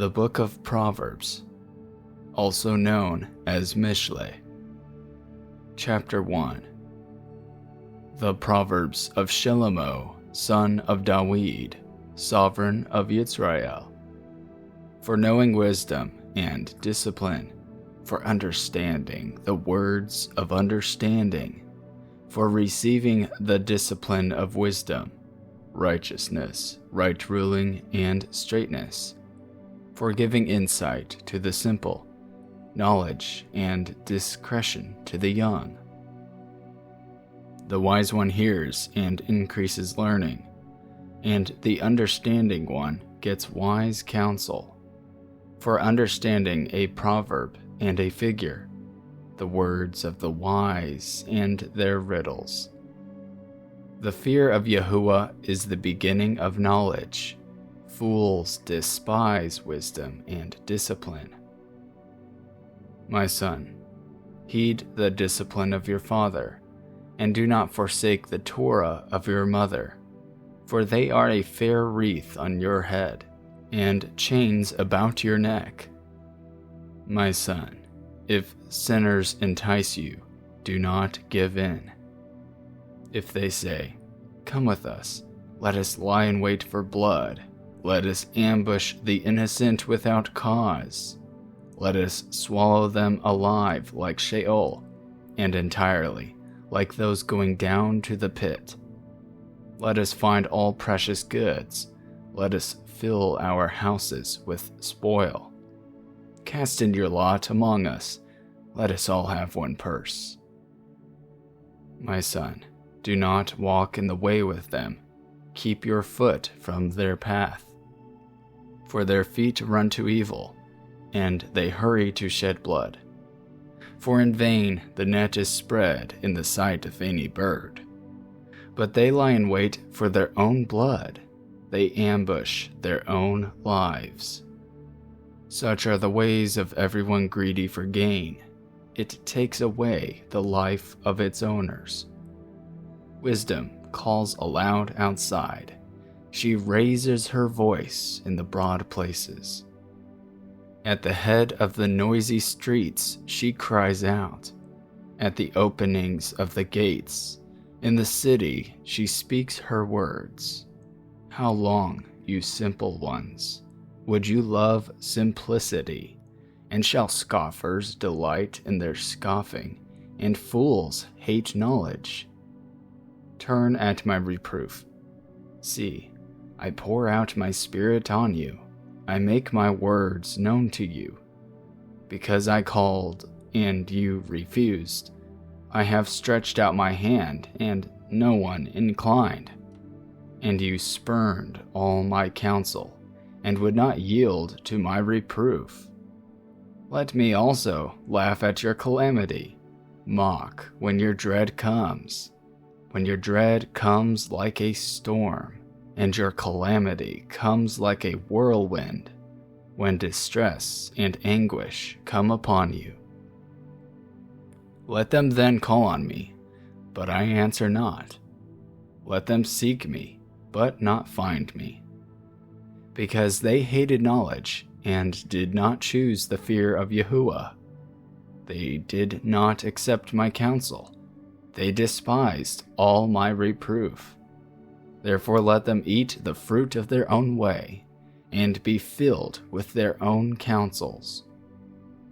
The Book of Proverbs, also known as Mishle. Chapter 1. The Proverbs of Shlomo, son of Dawid, sovereign of Israel. For knowing wisdom and discipline, for understanding the words of understanding, for receiving the discipline of wisdom, righteousness, right ruling, and straightness, for giving insight to the simple, knowledge and discretion to the young. The wise one hears and increases learning, and the understanding one gets wise counsel. For understanding a proverb and a figure, the words of the wise and their riddles. The fear of Yahuwah is the beginning of knowledge. Fools despise wisdom and discipline. My son, heed the discipline of your father, and do not forsake the Torah of your mother, for they are a fair wreath on your head, and chains about your neck. My son, if sinners entice you, do not give in. If they say, "Come with us, let us lie in wait for blood, let us ambush the innocent without cause, let us swallow them alive like Sheol, and entirely like those going down to the pit. Let us find all precious goods, let us fill our houses with spoil. Cast in your lot among us, let us all have one purse." My son, do not walk in the way with them, keep your foot from their path. For their feet run to evil, and they hurry to shed blood. For in vain the net is spread in the sight of any bird. But they lie in wait for their own blood, they ambush their own lives. Such are the ways of everyone greedy for gain. It takes away the life of its owners. Wisdom calls aloud outside. She raises her voice in the broad places. At the head of the noisy streets she cries out. At the openings of the gates, in the city she speaks her words. How long, you simple ones, would you love simplicity? And shall scoffers delight in their scoffing, and fools hate knowledge? Turn at my reproof. See, I pour out my spirit on you. I make my words known to you. Because I called, and you refused. I have stretched out my hand, and no one inclined. And you spurned all my counsel, and would not yield to my reproof. Let me also laugh at your calamity, mock when your dread comes. When your dread comes like a storm, and your calamity comes like a whirlwind, when distress and anguish come upon you. Let them then call on me, but I answer not. Let them seek me, but not find me. Because they hated knowledge, and did not choose the fear of Yahuwah. They did not accept my counsel. They despised all my reproof. Therefore let them eat the fruit of their own way, and be filled with their own counsels.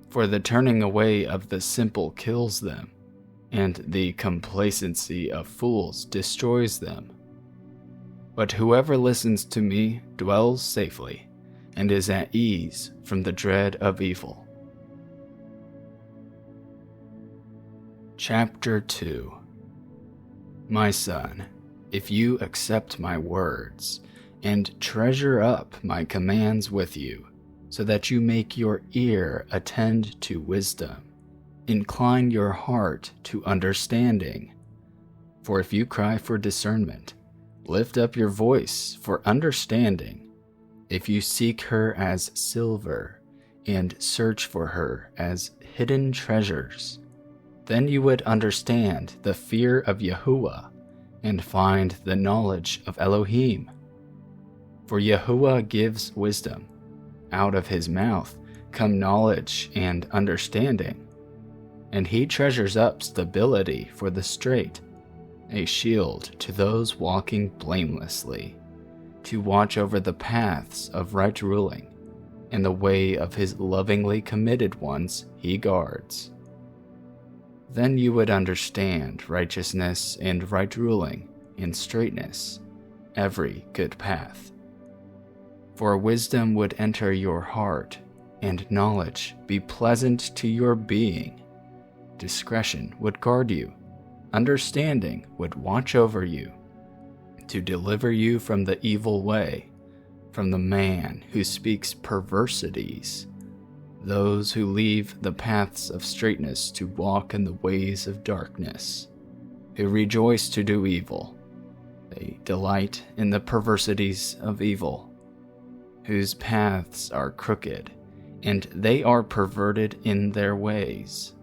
For the turning away of the simple kills them, and the complacency of fools destroys them. But whoever listens to me dwells safely, and is at ease from the dread of evil. Chapter 2. My son, if you accept my words, and treasure up my commands with you, so that you make your ear attend to wisdom, incline your heart to understanding. For if you cry for discernment, lift up your voice for understanding. If you seek her as silver, and search for her as hidden treasures, then you would understand the fear of Yahuwah, and find the knowledge of Elohim. For Yahuwah gives wisdom, out of his mouth come knowledge and understanding, and he treasures up stability for the straight, a shield to those walking blamelessly, to watch over the paths of right ruling, and the way of his lovingly committed ones he guards. Then you would understand righteousness and right ruling and straightness, every good path. For wisdom would enter your heart, and knowledge be pleasant to your being. Discretion would guard you, understanding would watch over you, to deliver you from the evil way, from the man who speaks perversities, those who leave the paths of straightness to walk in the ways of darkness, who rejoice to do evil. They delight in the perversities of evil, whose paths are crooked, and they are perverted in their ways,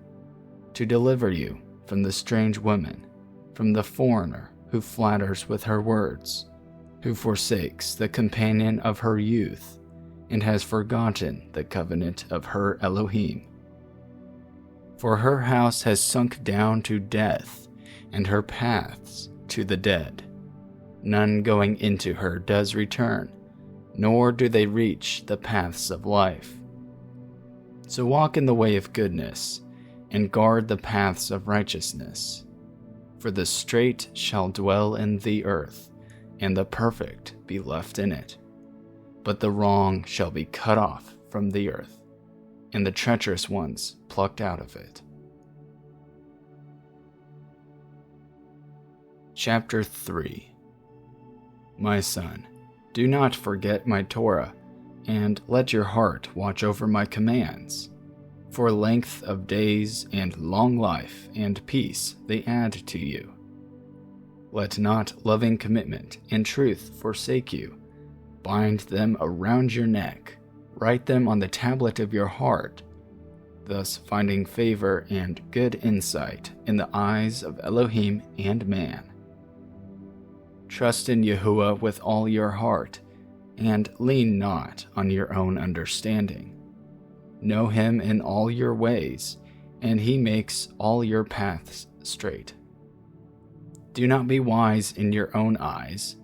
to deliver you from the strange woman, from the foreigner who flatters with her words, who forsakes the companion of her youth, and has forgotten the covenant of her Elohim. For her house has sunk down to death, and her paths to the dead. None going into her does return, nor do they reach the paths of life. So walk in the way of goodness, and guard the paths of righteousness. For the straight shall dwell in the earth, and the perfect be left in it. But the wrong shall be cut off from the earth, and the treacherous ones plucked out of it. Chapter 3. My son, do not forget my Torah, and let your heart watch over my commands. For length of days and long life and peace they add to you. Let not loving commitment and truth forsake you. Bind them around your neck, write them on the tablet of your heart, thus finding favor and good insight in the eyes of Elohim and man. Trust in Yahuwah with all your heart, and lean not on your own understanding. Know him in all your ways, and he makes all your paths straight. Do not be wise in your own eyes.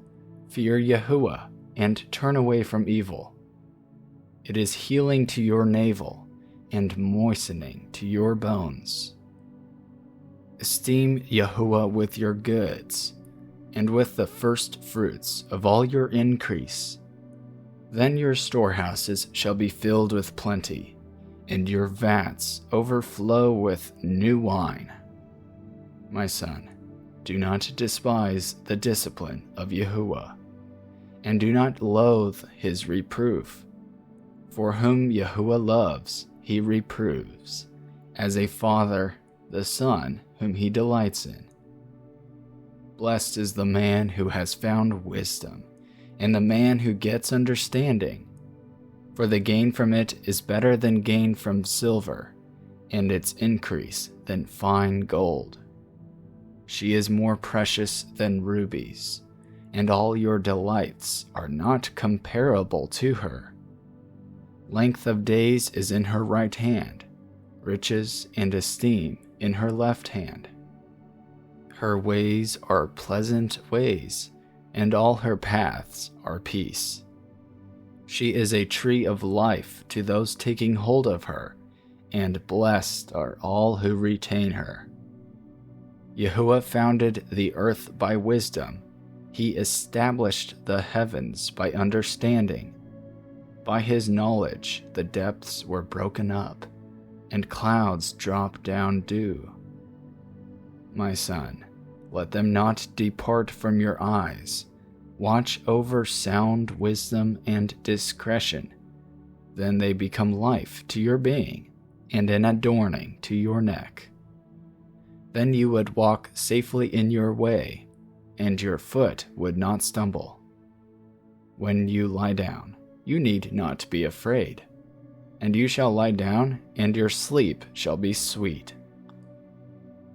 Fear Yahuwah, and turn away from evil. It is healing to your navel, and moistening to your bones. Esteem Yahuwah with your goods, and with the first fruits of all your increase. Then your storehouses shall be filled with plenty, and your vats overflow with new wine. My son, do not despise the discipline of Yahuwah, and do not loathe his reproof. For whom Yahuwah loves, he reproves, as a father the son whom he delights in. Blessed is the man who has found wisdom, and the man who gets understanding. For the gain from it is better than gain from silver, and its increase than fine gold. She is more precious than rubies, and all your delights are not comparable to her. Length of days is in her right hand, riches and esteem in her left hand. Her ways are pleasant ways, and all her paths are peace. She is a tree of life to those taking hold of her, and blessed are all who retain her. Yahuwah founded the earth by wisdom. He established the heavens by understanding. By his knowledge the depths were broken up, and clouds dropped down dew. My son, let them not depart from your eyes. Watch over sound wisdom and discretion. Then they become life to your being, and an adorning to your neck. Then you would walk safely in your way, and your foot would not stumble. When you lie down, you need not be afraid, and you shall lie down, and your sleep shall be sweet.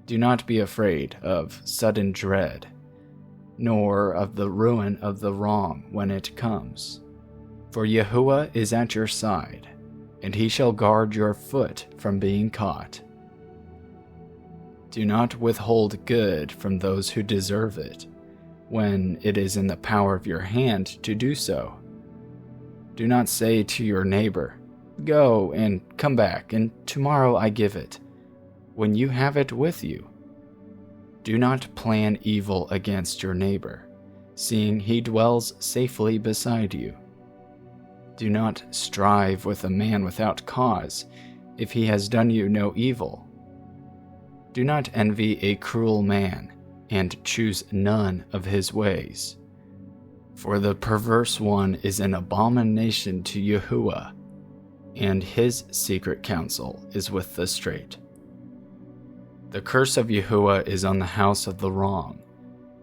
Do not be afraid of sudden dread, nor of the ruin of the wrong when it comes. For Yahuwah is at your side, and he shall guard your foot from being caught. Do not withhold good from those who deserve it, when it is in the power of your hand to do so. Do not say to your neighbor, "Go and come back, and tomorrow I give it," when you have it with you. Do not plan evil against your neighbor, seeing he dwells safely beside you. Do not strive with a man without cause, if he has done you no evil. Do not envy a cruel man, and choose none of his ways. For the perverse one is an abomination to Yahuwah, and his secret counsel is with the straight. The curse of Yahuwah is on the house of the wrong,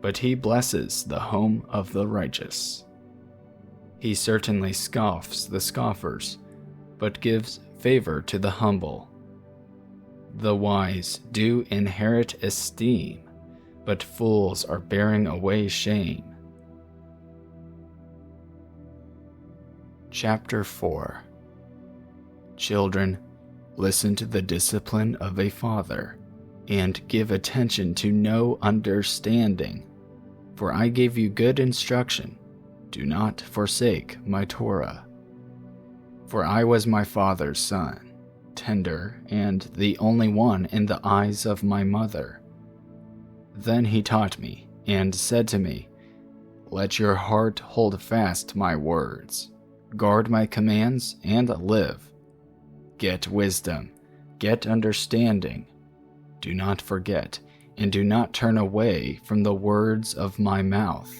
but he blesses the home of the righteous. He certainly scoffs the scoffers, but gives favor to the humble. The wise do inherit esteem, but fools are bearing away shame. Chapter 4. Children, listen to the discipline of a father, and give attention to no understanding. For I gave you good instruction. Do not forsake my Torah. For I was my father's son, tender, and the only one in the eyes of my mother. Then he taught me, and said to me, "Let your heart hold fast my words. Guard my commands, and live. Get wisdom, get understanding. Do not forget, and do not turn away from the words of my mouth.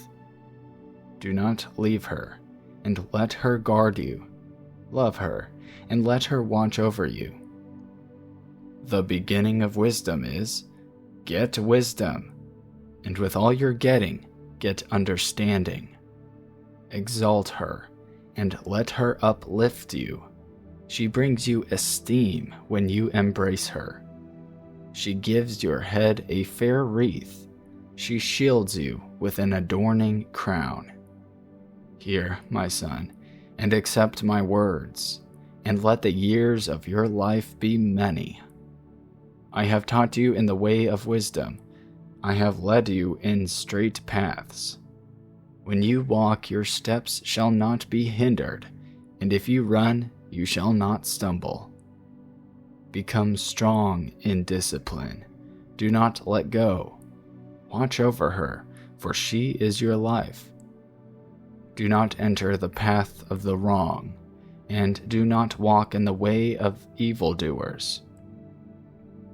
Do not leave her, and let her guard you. Love her, and let her watch over you. The beginning of wisdom is, get wisdom, and with all your getting, get understanding. Exalt her, and let her uplift you. She brings you esteem when you embrace her. She gives your head a fair wreath. She shields you with an adorning crown. Hear, my son, and accept my words, and let the years of your life be many. I have taught you in the way of wisdom. I have led you in straight paths. When you walk, your steps shall not be hindered, and if you run, you shall not stumble. Become strong in discipline. Do not let go. Watch over her, for she is your life. Do not enter the path of the wrong, and do not walk in the way of evildoers.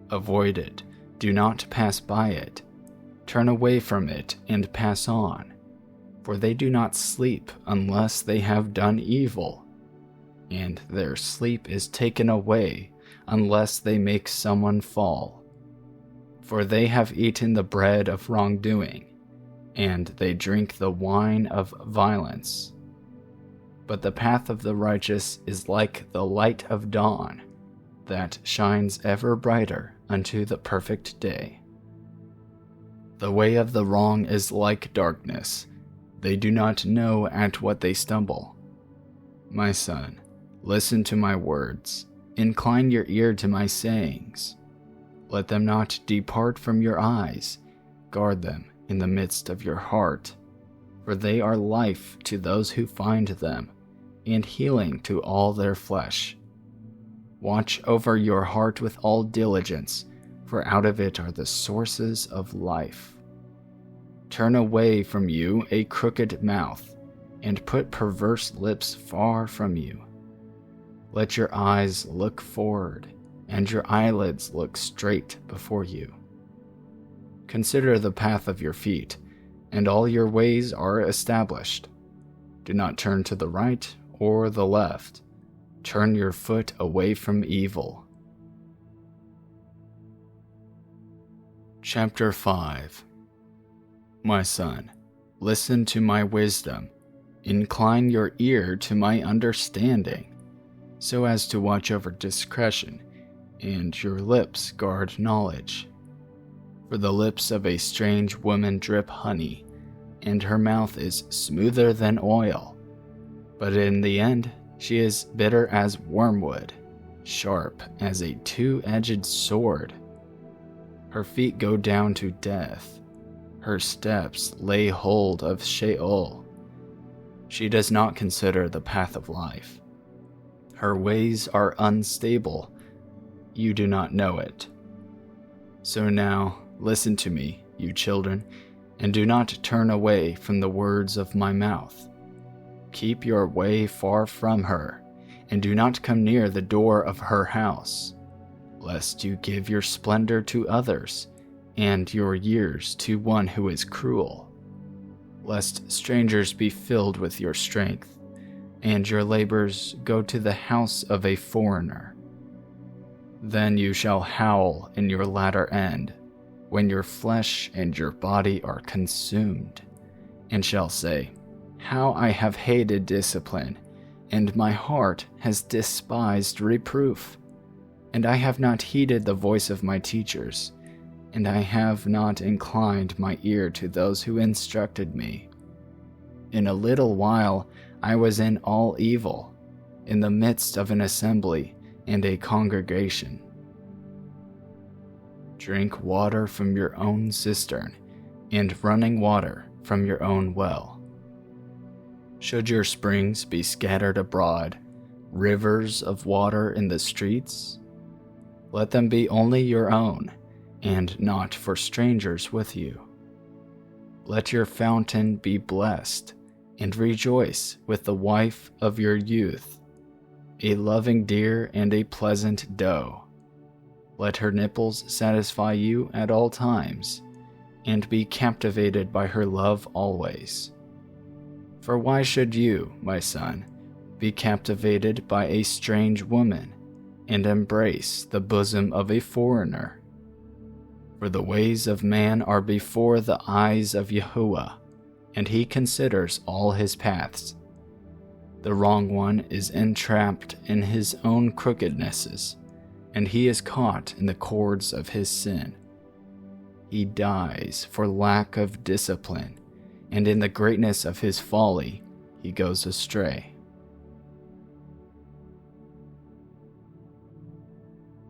Avoid it. Do not pass by it. Turn away from it and pass on, for they do not sleep unless they have done evil, and their sleep is taken away unless they make someone fall. For they have eaten the bread of wrongdoing, and they drink the wine of violence. But the path of the righteous is like the light of dawn, that shines ever brighter unto the perfect day. The way of the wrong is like darkness. They do not know at what they stumble. My son, listen to my words. Incline your ear to my sayings. Let them not depart from your eyes. Guard them in the midst of your heart, for they are life to those who find them, and healing to all their flesh. Watch over your heart with all diligence, for out of it are the sources of life. Turn away from you a crooked mouth, and put perverse lips far from you. Let your eyes look forward, and your eyelids look straight before you. Consider the path of your feet, and all your ways are established. Do not turn to the right or the left. Turn your foot away from evil. Chapter 5. My son, listen to my wisdom. Incline your ear to my understanding, so as to watch over discretion, and your lips guard knowledge. For the lips of a strange woman drip honey, and her mouth is smoother than oil. But in the end, she is bitter as wormwood, sharp as a two-edged sword. Her feet go down to death. Her steps lay hold of Sheol. She does not consider the path of life. Her ways are unstable. You do not know it. So now, listen to me, you children, and do not turn away from the words of my mouth. Keep your way far from her, and do not come near the door of her house, lest you give your splendor to others, and your years to one who is cruel, lest strangers be filled with your strength, and your labors go to the house of a foreigner. Then you shall howl in your latter end, when your flesh and your body are consumed, and shall say, How I have hated discipline, and my heart has despised reproof. And I have not heeded the voice of my teachers, and I have not inclined my ear to those who instructed me. In a little while I was in all evil, in the midst of an assembly and a congregation. Drink water from your own cistern, and running water from your own well. Should your springs be scattered abroad, rivers of water in the streets? Let them be only your own, and not for strangers with you. Let your fountain be blessed, and rejoice with the wife of your youth, a loving deer and a pleasant doe. Let her nipples satisfy you at all times, and be captivated by her love always. For why should you, my son, be captivated by a strange woman, and embrace the bosom of a foreigner? For the ways of man are before the eyes of Yahuwah, and he considers all his paths. The wrong one is entrapped in his own crookednesses, and he is caught in the cords of his sin. He dies for lack of discipline, and in the greatness of his folly he goes astray.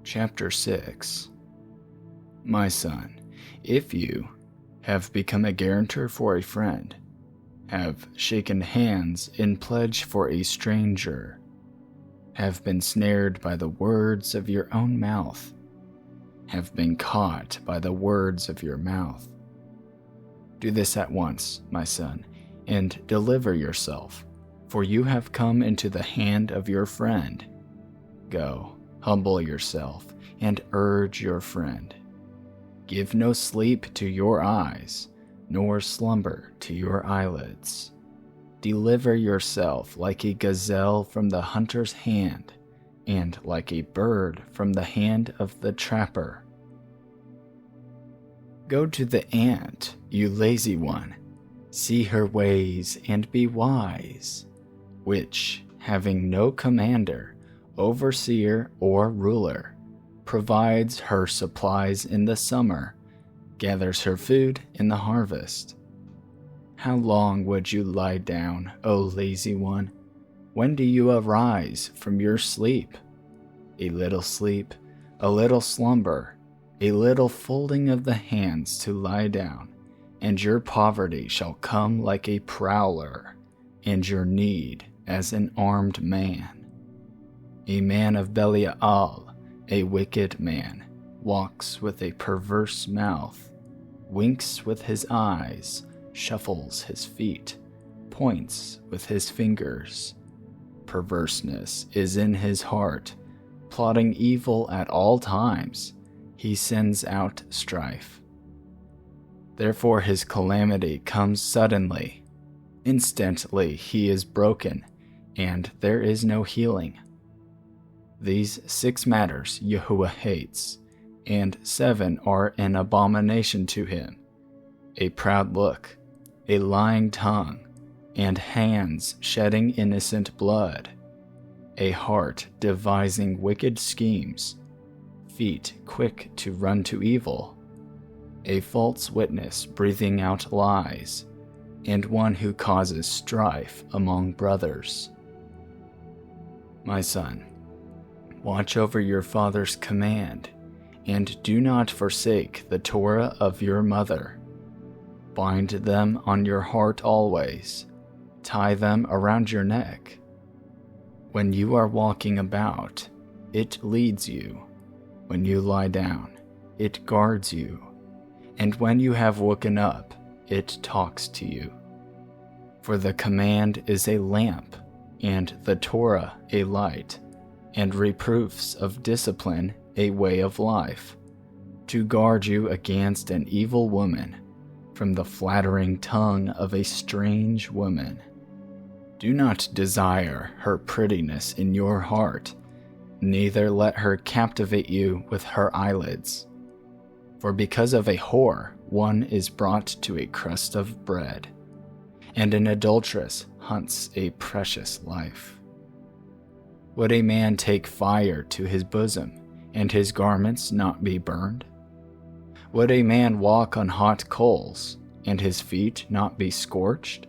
Chapter 6. My son, if you have become a guarantor for a friend, have shaken hands in pledge for a stranger, have been snared by the words of your own mouth, have been caught by the words of your mouth. Do this at once, my son, and deliver yourself, for you have come into the hand of your friend. Go, humble yourself, and urge your friend. Give no sleep to your eyes, nor slumber to your eyelids. Deliver yourself like a gazelle from the hunter's hand, and like a bird from the hand of the trapper. Go to the ant, you lazy one, see her ways and be wise, which, having no commander, overseer, or ruler, provides her supplies in the summer, gathers her food in the harvest. How long would you lie down, O lazy one? When do you arise from your sleep? A little sleep, a little slumber, a little folding of the hands to lie down, and your poverty shall come like a prowler, and your need as an armed man. A man of Belial, a wicked man, walks with a perverse mouth, winks with his eyes, shuffles his feet, points with his fingers. Perverseness is in his heart, plotting evil at all times. He sends out strife. Therefore his calamity comes suddenly. Instantly he is broken, and there is no healing. These 6 matters Yahuwah hates, and 7 are an abomination to him: a proud look, a lying tongue, and hands shedding innocent blood, a heart devising wicked schemes, feet quick to run to evil, a false witness breathing out lies, and one who causes strife among brothers. My son, watch over your father's command, and do not forsake the Torah of your mother. Bind them on your heart always, tie them around your neck. When you are walking about, it leads you. When you lie down, it guards you. And when you have woken up, it talks to you. For the command is a lamp, and the Torah a light, and reproofs of discipline a way of life, to guard you against an evil woman, from the flattering tongue of a strange woman. Do not desire her prettiness in your heart, neither let her captivate you with her eyelids. For because of a whore, one is brought to a crust of bread, and an adulteress hunts a precious life. Would a man take fire to his bosom, and his garments not be burned? Would a man walk on hot coals, and his feet not be scorched?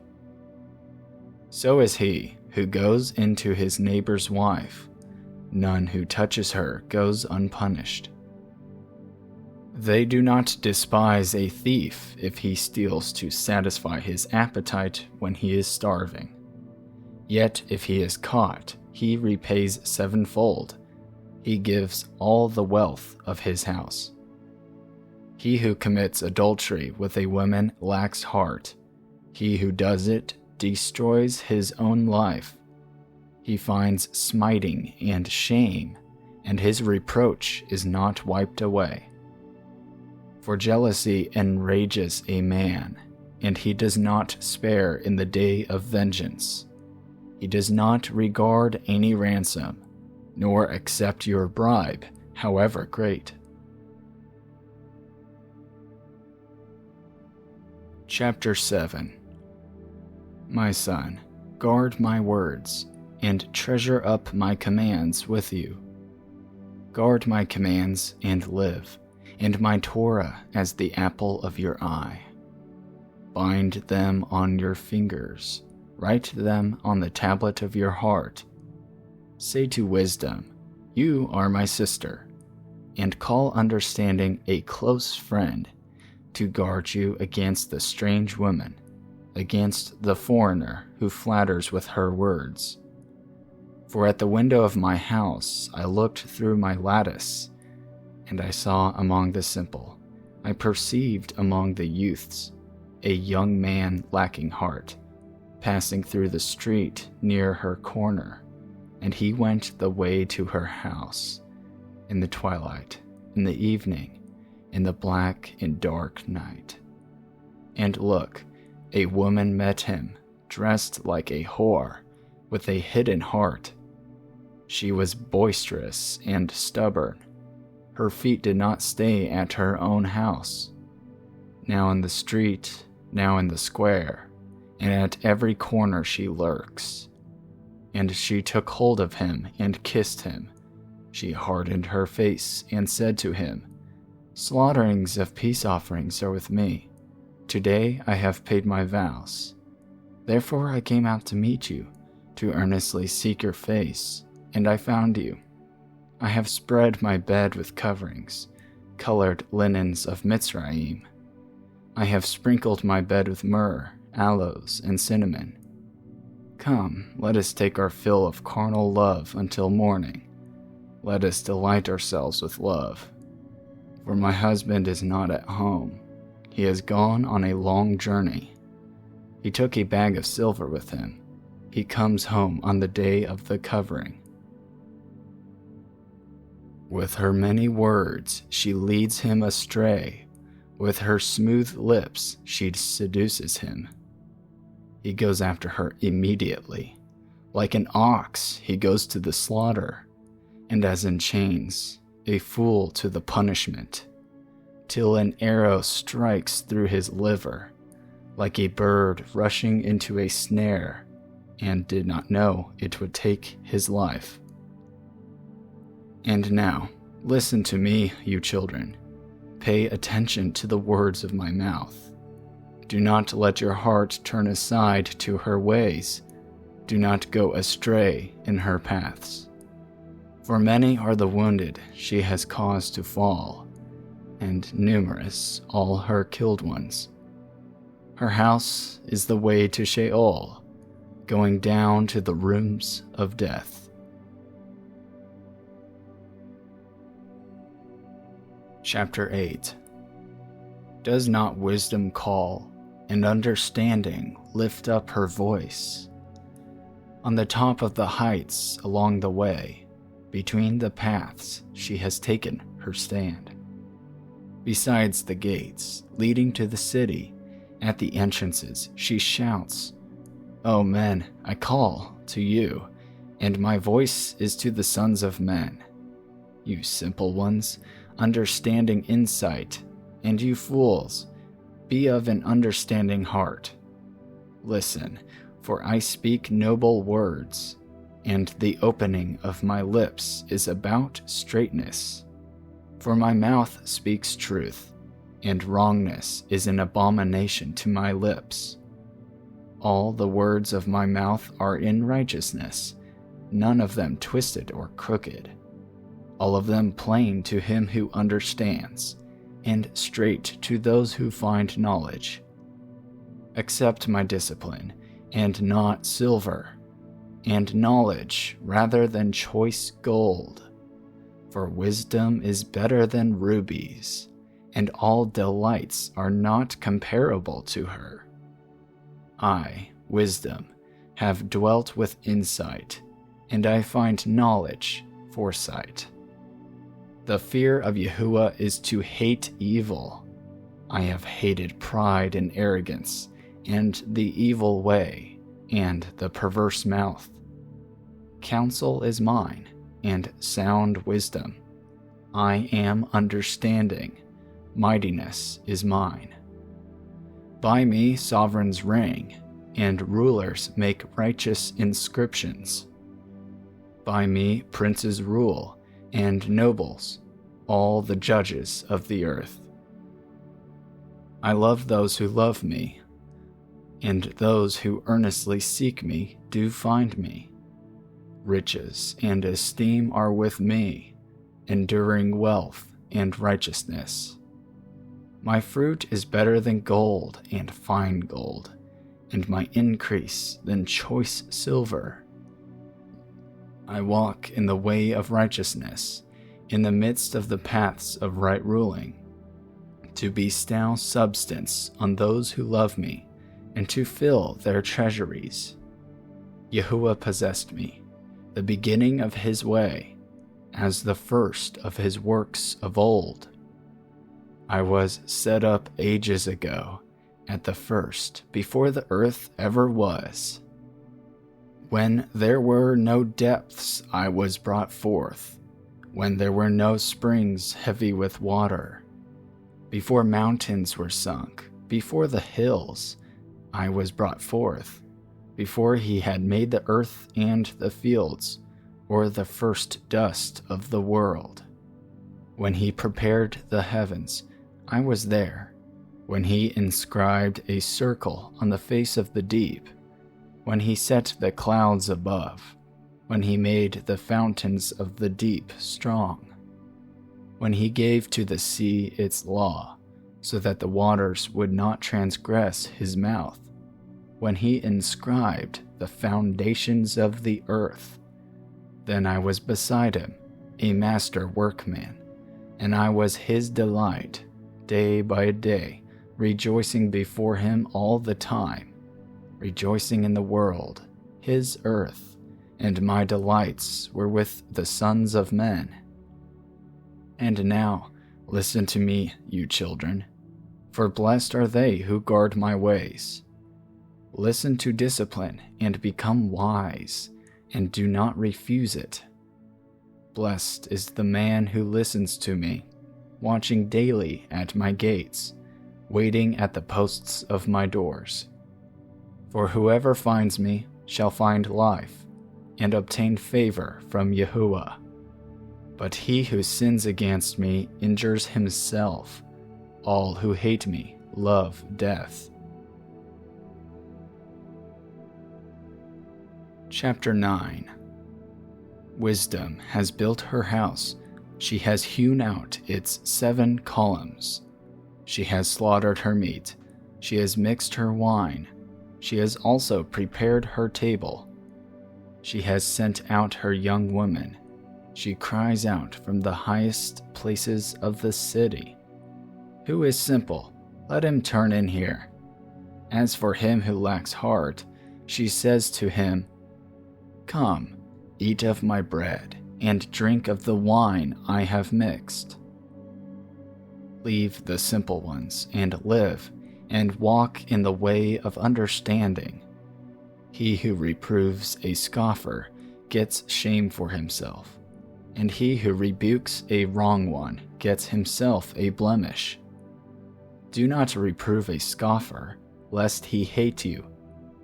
So is he who goes into his neighbor's wife. None who touches her goes unpunished. They do not despise a thief if he steals to satisfy his appetite when he is starving. Yet if he is caught, he repays sevenfold. He gives all the wealth of his house. He who commits adultery with a woman lacks heart. He who does it destroys his own life. He finds smiting and shame, and his reproach is not wiped away. For jealousy enrages a man, and he does not spare in the day of vengeance. He does not regard any ransom, nor accept your bribe, however great. Chapter 7. My son, guard my words, and treasure up my commands with you. Guard my commands and live, and my Torah as the apple of your eye. Bind them on your fingers, write them on the tablet of your heart. Say to wisdom, you are my sister, and call understanding a close friend, to guard you against the strange woman, against the foreigner who flatters with her words. For at the window of my house I looked through my lattice, and I saw among the simple, I perceived among the youths, a young man lacking heart, passing through the street near her corner, and he went the way to her house, in the twilight, in the evening, in the black and dark night. And look, a woman met him, dressed like a whore, with a hidden heart. She was boisterous and stubborn. Her feet did not stay at her own house. Now in the street, now in the square, and at every corner she lurks. And she took hold of him and kissed him. She hardened her face and said to him, Slaughterings of peace offerings are with me. Today I have paid my vows. Therefore I came out to meet you, to earnestly seek your face, and I found you. I have spread my bed with coverings, colored linens of Mitzrayim. I have sprinkled my bed with myrrh, aloes, and cinnamon. Come, let us take our fill of carnal love until morning. Let us delight ourselves with love. For my husband is not at home. He has gone on a long journey. He took a bag of silver with him. He comes home on the day of the covering. With her many words, she leads him astray. With her smooth lips, she seduces him. He goes after her immediately. Like an ox, he goes to the slaughter, and as in chains, a fool to the punishment, till an arrow strikes through his liver, like a bird rushing into a snare, and did not know it would take his life. And now, listen to me, you children. Pay attention to the words of my mouth. Do not let your heart turn aside to her ways. Do not go astray in her paths. For many are the wounded she has caused to fall, and numerous all her killed ones. Her house is the way to Sheol, going down to the rooms of death. Chapter 8. Does not wisdom call, and understanding lift up her voice? On the top of the heights along the way, between the paths she has taken her stand. Besides the gates leading to the city, at the entrances she shouts, O men, I call to you, and my voice is to the sons of men. You simple ones, understanding insight, and you fools, be of an understanding heart. Listen, for I speak noble words, and the opening of my lips is about straightness. For my mouth speaks truth, and wrongness is an abomination to my lips. All the words of my mouth are in righteousness, none of them twisted or crooked. All of them plain to him who understands, and straight to those who find knowledge. Accept my discipline, and not silver, and knowledge rather than choice gold. For wisdom is better than rubies, and all delights are not comparable to her. I, wisdom, have dwelt with insight, and I find knowledge, foresight. The fear of Yahuwah is to hate evil. I have hated pride and arrogance, and the evil way, and the perverse mouth. Counsel is mine, and sound wisdom. I am understanding. Mightiness is mine. By me sovereigns reign, and rulers make righteous inscriptions. By me princes rule, and nobles, all the judges of the earth. I love those who love me, and those who earnestly seek me do find me. Riches and esteem are with me, enduring wealth and righteousness. My fruit is better than gold and fine gold, and my increase than choice silver. I walk in the way of righteousness, in the midst of the paths of right ruling, to bestow substance on those who love me, and to fill their treasuries. Yahuwah possessed me, the beginning of his way, as the first of his works of old. I was set up ages ago, at the first, before the earth ever was. When there were no depths, I was brought forth, when there were no springs heavy with water. Before mountains were sunk, before the hills, I was brought forth, before he had made the earth and the fields, or the first dust of the world. When he prepared the heavens, I was there. When he inscribed a circle on the face of the deep, when he set the clouds above, when he made the fountains of the deep strong, when he gave to the sea its law, so that the waters would not transgress his mouth, when he inscribed the foundations of the earth. Then I was beside him, a master workman, and I was his delight, day by day, rejoicing before him all the time, rejoicing in the world, his earth, and my delights were with the sons of men. And now, listen to me, you children, for blessed are they who guard my ways. Listen to discipline and become wise, and do not refuse it. Blessed is the man who listens to me, watching daily at my gates, waiting at the posts of my doors. For whoever finds me shall find life, and obtain favor from Yahuwah. But he who sins against me injures himself. All who hate me love death. Chapter 9. Wisdom has built her house. She has hewn out its 7 columns. She has slaughtered her meat. She has mixed her wine. She has also prepared her table. She has sent out her young women. She cries out from the highest places of the city. Who is simple? Let him turn in here. As for him who lacks heart, she says to him, Come, eat of my bread, and drink of the wine I have mixed. Leave the simple ones, and live, and walk in the way of understanding. He who reproves a scoffer gets shame for himself, and he who rebukes a wrong one gets himself a blemish. Do not reprove a scoffer, lest he hate you.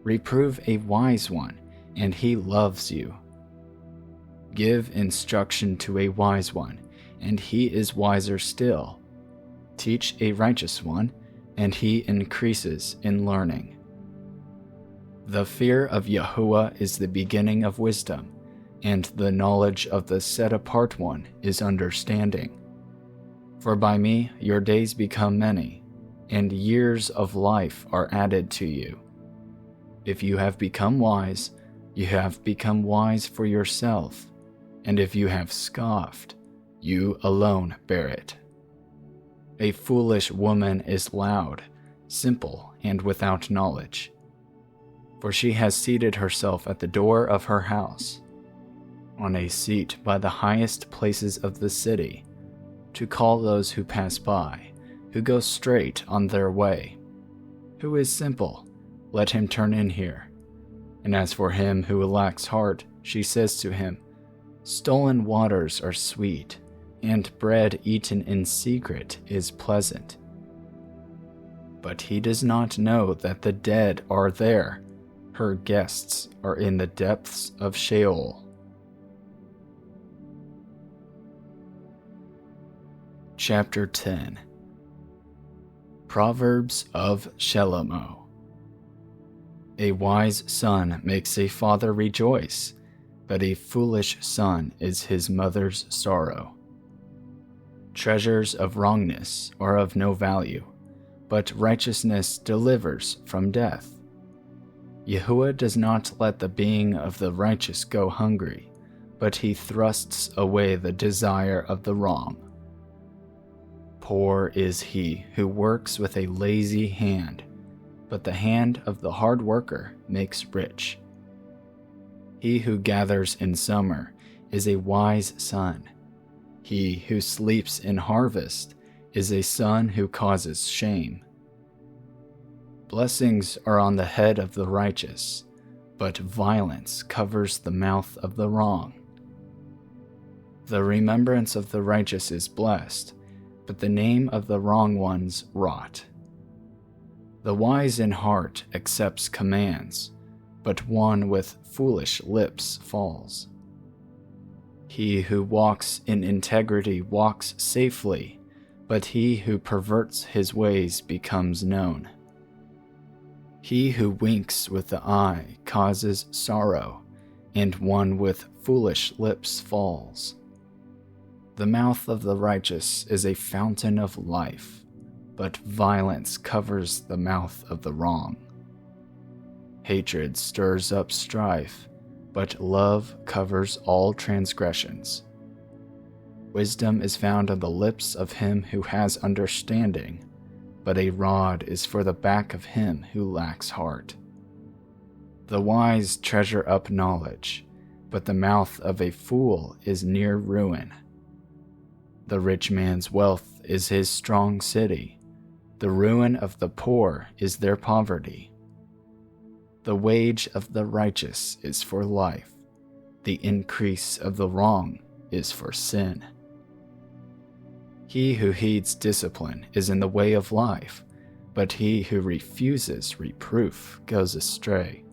Reprove a wise one, and he loves you. Give instruction to a wise one, and he is wiser still. Teach a righteous one, and he increases in learning. The fear of YHWH is the beginning of wisdom, and the knowledge of the set-apart one is understanding. For by me your days become many, and years of life are added to you. If you have become wise, you have become wise for yourself, and if you have scoffed, you alone bear it. A foolish woman is loud, simple, and without knowledge, for she has seated herself at the door of her house, on a seat by the highest places of the city, to call those who pass by, who go straight on their way. Who is simple? Let him turn in here. And as for him who lacks heart, she says to him, Stolen waters are sweet, and bread eaten in secret is pleasant. But he does not know that the dead are there. Her guests are in the depths of Sheol. Chapter 10. Proverbs of Shlomo. A wise son makes a father rejoice, but a foolish son is his mother's sorrow. Treasures of wrongness are of no value, but righteousness delivers from death. YHWH does not let the being of the righteous go hungry, but he thrusts away the desire of the wrong. Poor is he who works with a lazy hand, but the hand of the hard worker makes rich. He who gathers in summer is a wise son. He who sleeps in harvest is a son who causes shame. Blessings are on the head of the righteous, but violence covers the mouth of the wrong. The remembrance of the righteous is blessed, but the name of the wrong ones rot. The wise in heart accepts commands, but one with foolish lips falls. He who walks in integrity walks safely, but he who perverts his ways becomes known. He who winks with the eye causes sorrow, and one with foolish lips falls. The mouth of the righteous is a fountain of life, but violence covers the mouth of the wrong. Hatred stirs up strife, but love covers all transgressions. Wisdom is found on the lips of him who has understanding, but a rod is for the back of him who lacks heart. The wise treasure up knowledge, but the mouth of a fool is near ruin. The rich man's wealth is his strong city. The ruin of the poor is their poverty. The wage of the righteous is for life. The increase of the wrong is for sin. He who heeds discipline is in the way of life, but he who refuses reproof goes astray.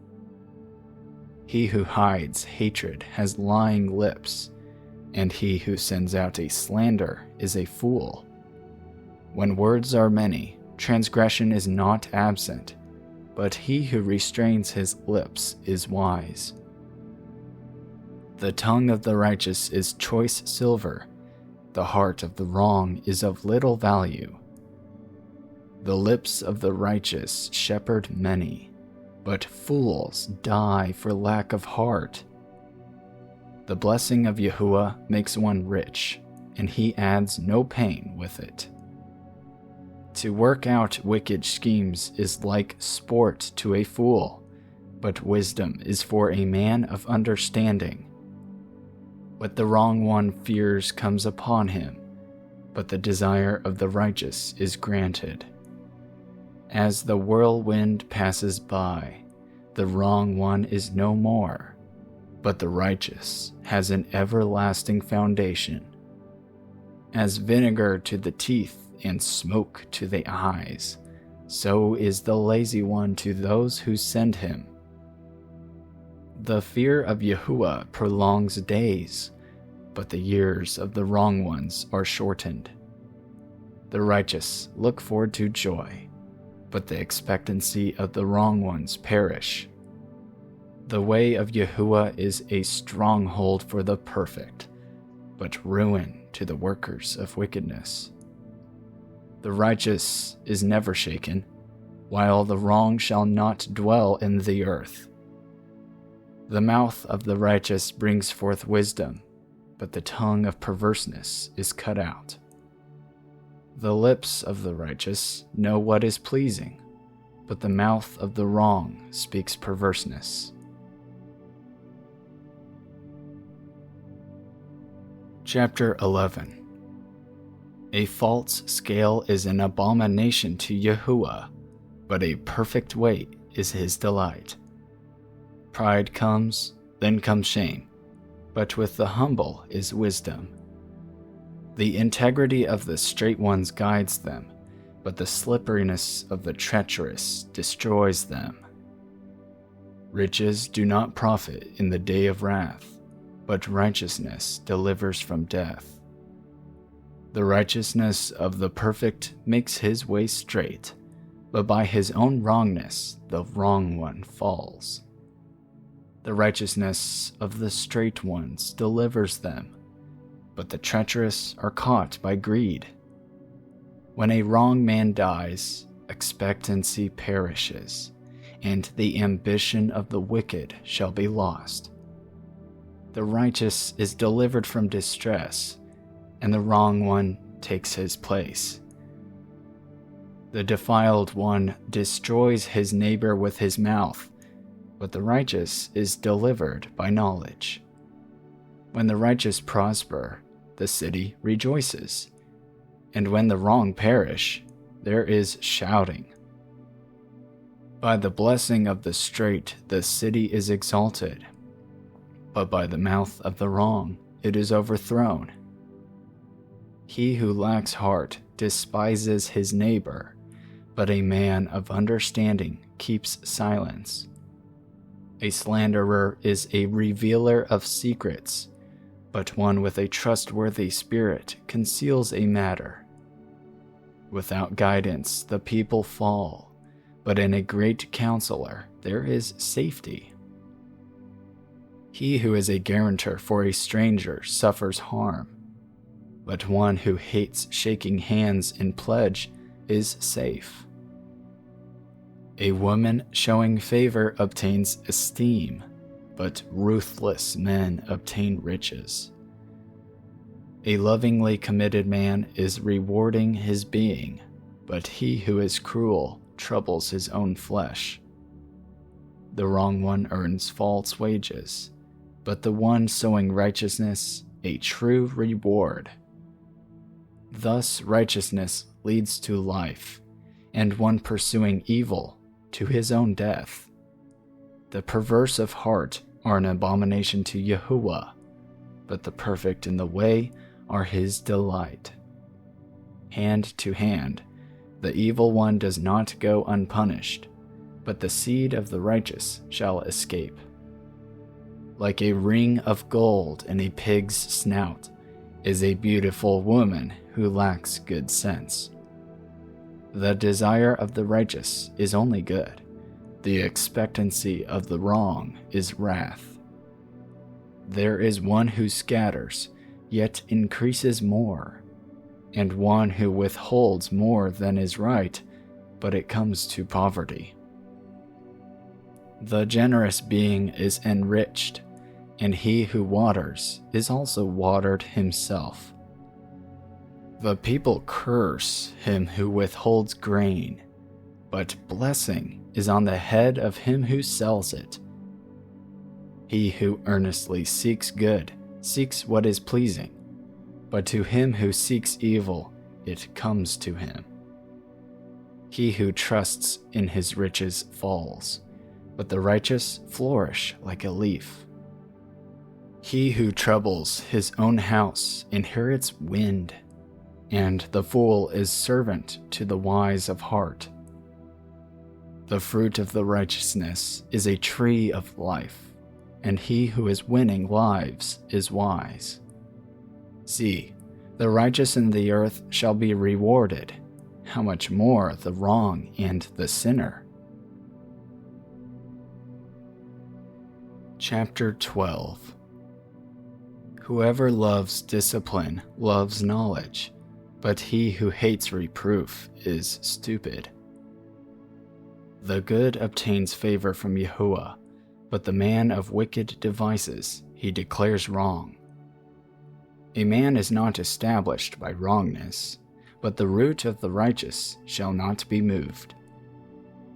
He who hides hatred has lying lips, and he who sends out a slander is a fool. When words are many, transgression is not absent, but he who restrains his lips is wise. The tongue of the righteous is choice silver, the heart of the wrong is of little value. The lips of the righteous shepherd many, but fools die for lack of heart. The blessing of Yahuwah makes one rich, and he adds no pain with it. To work out wicked schemes is like sport to a fool, but wisdom is for a man of understanding. What the wrong one fears comes upon him, but the desire of the righteous is granted. As the whirlwind passes by, the wrong one is no more, but the righteous has an everlasting foundation. As vinegar to the teeth and smoke to the eyes, so is the lazy one to those who send him. The fear of Yahuwah prolongs days, but the years of the wrong ones are shortened. The righteous look forward to joy, but the expectancy of the wrong ones perish. The way of Yahuwah is a stronghold for the perfect, but ruin to the workers of wickedness. The righteous is never shaken, while the wrong shall not dwell in the earth. The mouth of the righteous brings forth wisdom, but the tongue of perverseness is cut out. The lips of the righteous know what is pleasing, but the mouth of the wrong speaks perverseness. Chapter 11. A false scale is an abomination to Yahuwah, but a perfect weight is his delight. Pride comes, then comes shame, but with the humble is wisdom. The integrity of the straight ones guides them, but the slipperiness of the treacherous destroys them. Riches do not profit in the day of wrath, but righteousness delivers from death. The righteousness of the perfect makes his way straight, but by his own wrongness the wrong one falls. The righteousness of the straight ones delivers them, but the treacherous are caught by greed. When a wrong man dies, expectancy perishes, and the ambition of the wicked shall be lost. The righteous is delivered from distress, and the wrong one takes his place. The defiled one destroys his neighbor with his mouth, but the righteous is delivered by knowledge. When the righteous prosper, the city rejoices, and when the wrong perish, there is shouting. By the blessing of the straight the city is exalted, but by the mouth of the wrong it is overthrown. He who lacks heart despises his neighbor, but a man of understanding keeps silence. A slanderer is a revealer of secrets, but one with a trustworthy spirit conceals a matter. Without guidance the people fall, but in a great counselor there is safety. He who is a guarantor for a stranger suffers harm, but one who hates shaking hands in pledge is safe. A woman showing favor obtains esteem, but ruthless men obtain riches. A lovingly committed man is rewarding his being, but he who is cruel troubles his own flesh. The wrong one earns false wages, but the one sowing righteousness a true reward. Thus righteousness leads to life, and one pursuing evil to his own death. The perverse of heart are an abomination to Yahuwah, but the perfect in the way are his delight. Hand to hand, the evil one does not go unpunished, but the seed of the righteous shall escape. Like a ring of gold in a pig's snout is a beautiful woman who lacks good sense. The desire of the righteous is only good. The expectancy of the wrong is wrath. There is one who scatters, yet increases more, and one who withholds more than is right, but it comes to poverty. The generous being is enriched, and he who waters is also watered himself. The people curse him who withholds grain, but blessing is on the head of him who sells it. He who earnestly seeks good seeks what is pleasing, but to him who seeks evil, it comes to him. He who trusts in his riches falls, but the righteous flourish like a leaf. He who troubles his own house inherits wind, and the fool is servant to the wise of heart. The fruit of the righteousness is a tree of life, and he who is winning lives is wise. See, the righteous in the earth shall be rewarded. How much more the wrong and the sinner? Chapter 12. Whoever loves discipline loves knowledge, but he who hates reproof is stupid. The good obtains favor from Yahuwah, but the man of wicked devices he declares wrong. A man is not established by wrongness, but the root of the righteous shall not be moved.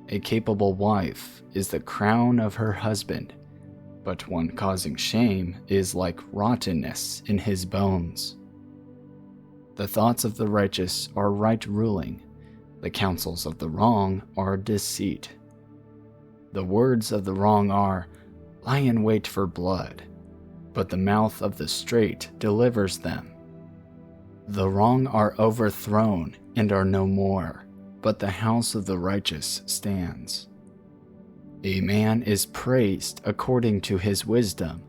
A capable wife is the crown of her husband, but one causing shame is like rottenness in his bones. The thoughts of the righteous are right ruling, the counsels of the wrong are deceit. The words of the wrong are, lie in wait for blood, but the mouth of the straight delivers them. The wrong are overthrown and are no more, but the house of the righteous stands. A man is praised according to his wisdom,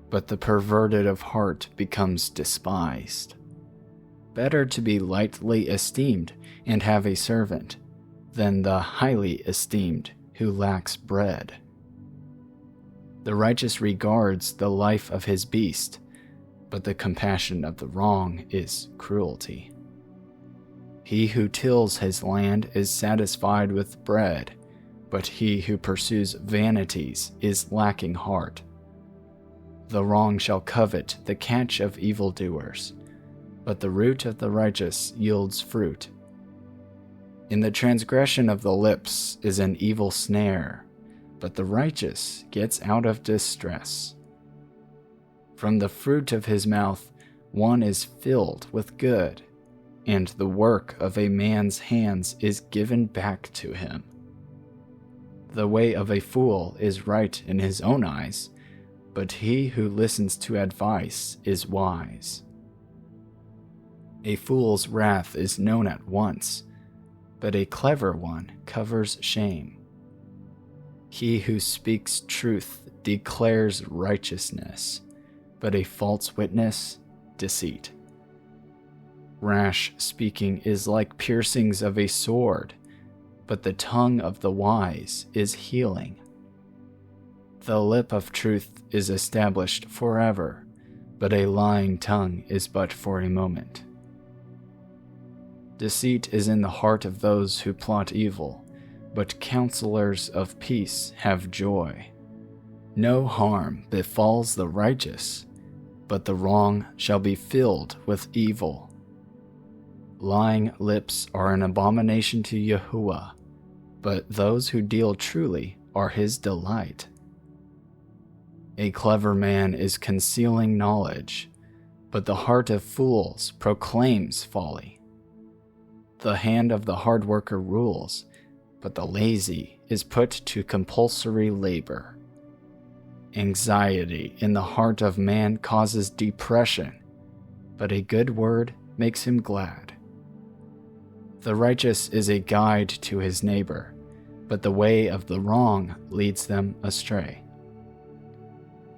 but the perverted of heart becomes despised. Better to be lightly esteemed and have a servant, than the highly esteemed who lacks bread. The righteous regards the life of his beast, but the compassion of the wrong is cruelty. He who tills his land is satisfied with bread, but he who pursues vanities is lacking heart. The wrong shall covet the catch of evildoers, but the root of the righteous yields fruit. In the transgression of the lips is an evil snare, but the righteous gets out of distress. From the fruit of his mouth one is filled with good, and the work of a man's hands is given back to him. The way of a fool is right in his own eyes, but he who listens to advice is wise. A fool's wrath is known at once, but a clever one covers shame. He who speaks truth declares righteousness, but a false witness, deceit. Rash speaking is like piercings of a sword, but the tongue of the wise is healing. The lip of truth is established forever, but a lying tongue is but for a moment. Deceit is in the heart of those who plot evil, but counselors of peace have joy. No harm befalls the righteous, but the wrong shall be filled with evil. Lying lips are an abomination to Yahuwah, but those who deal truly are his delight. A clever man is concealing knowledge, but the heart of fools proclaims folly. The hand of the hard worker rules, but the lazy is put to compulsory labor. Anxiety in the heart of man causes depression, but a good word makes him glad. The righteous is a guide to his neighbor, but the way of the wrong leads them astray.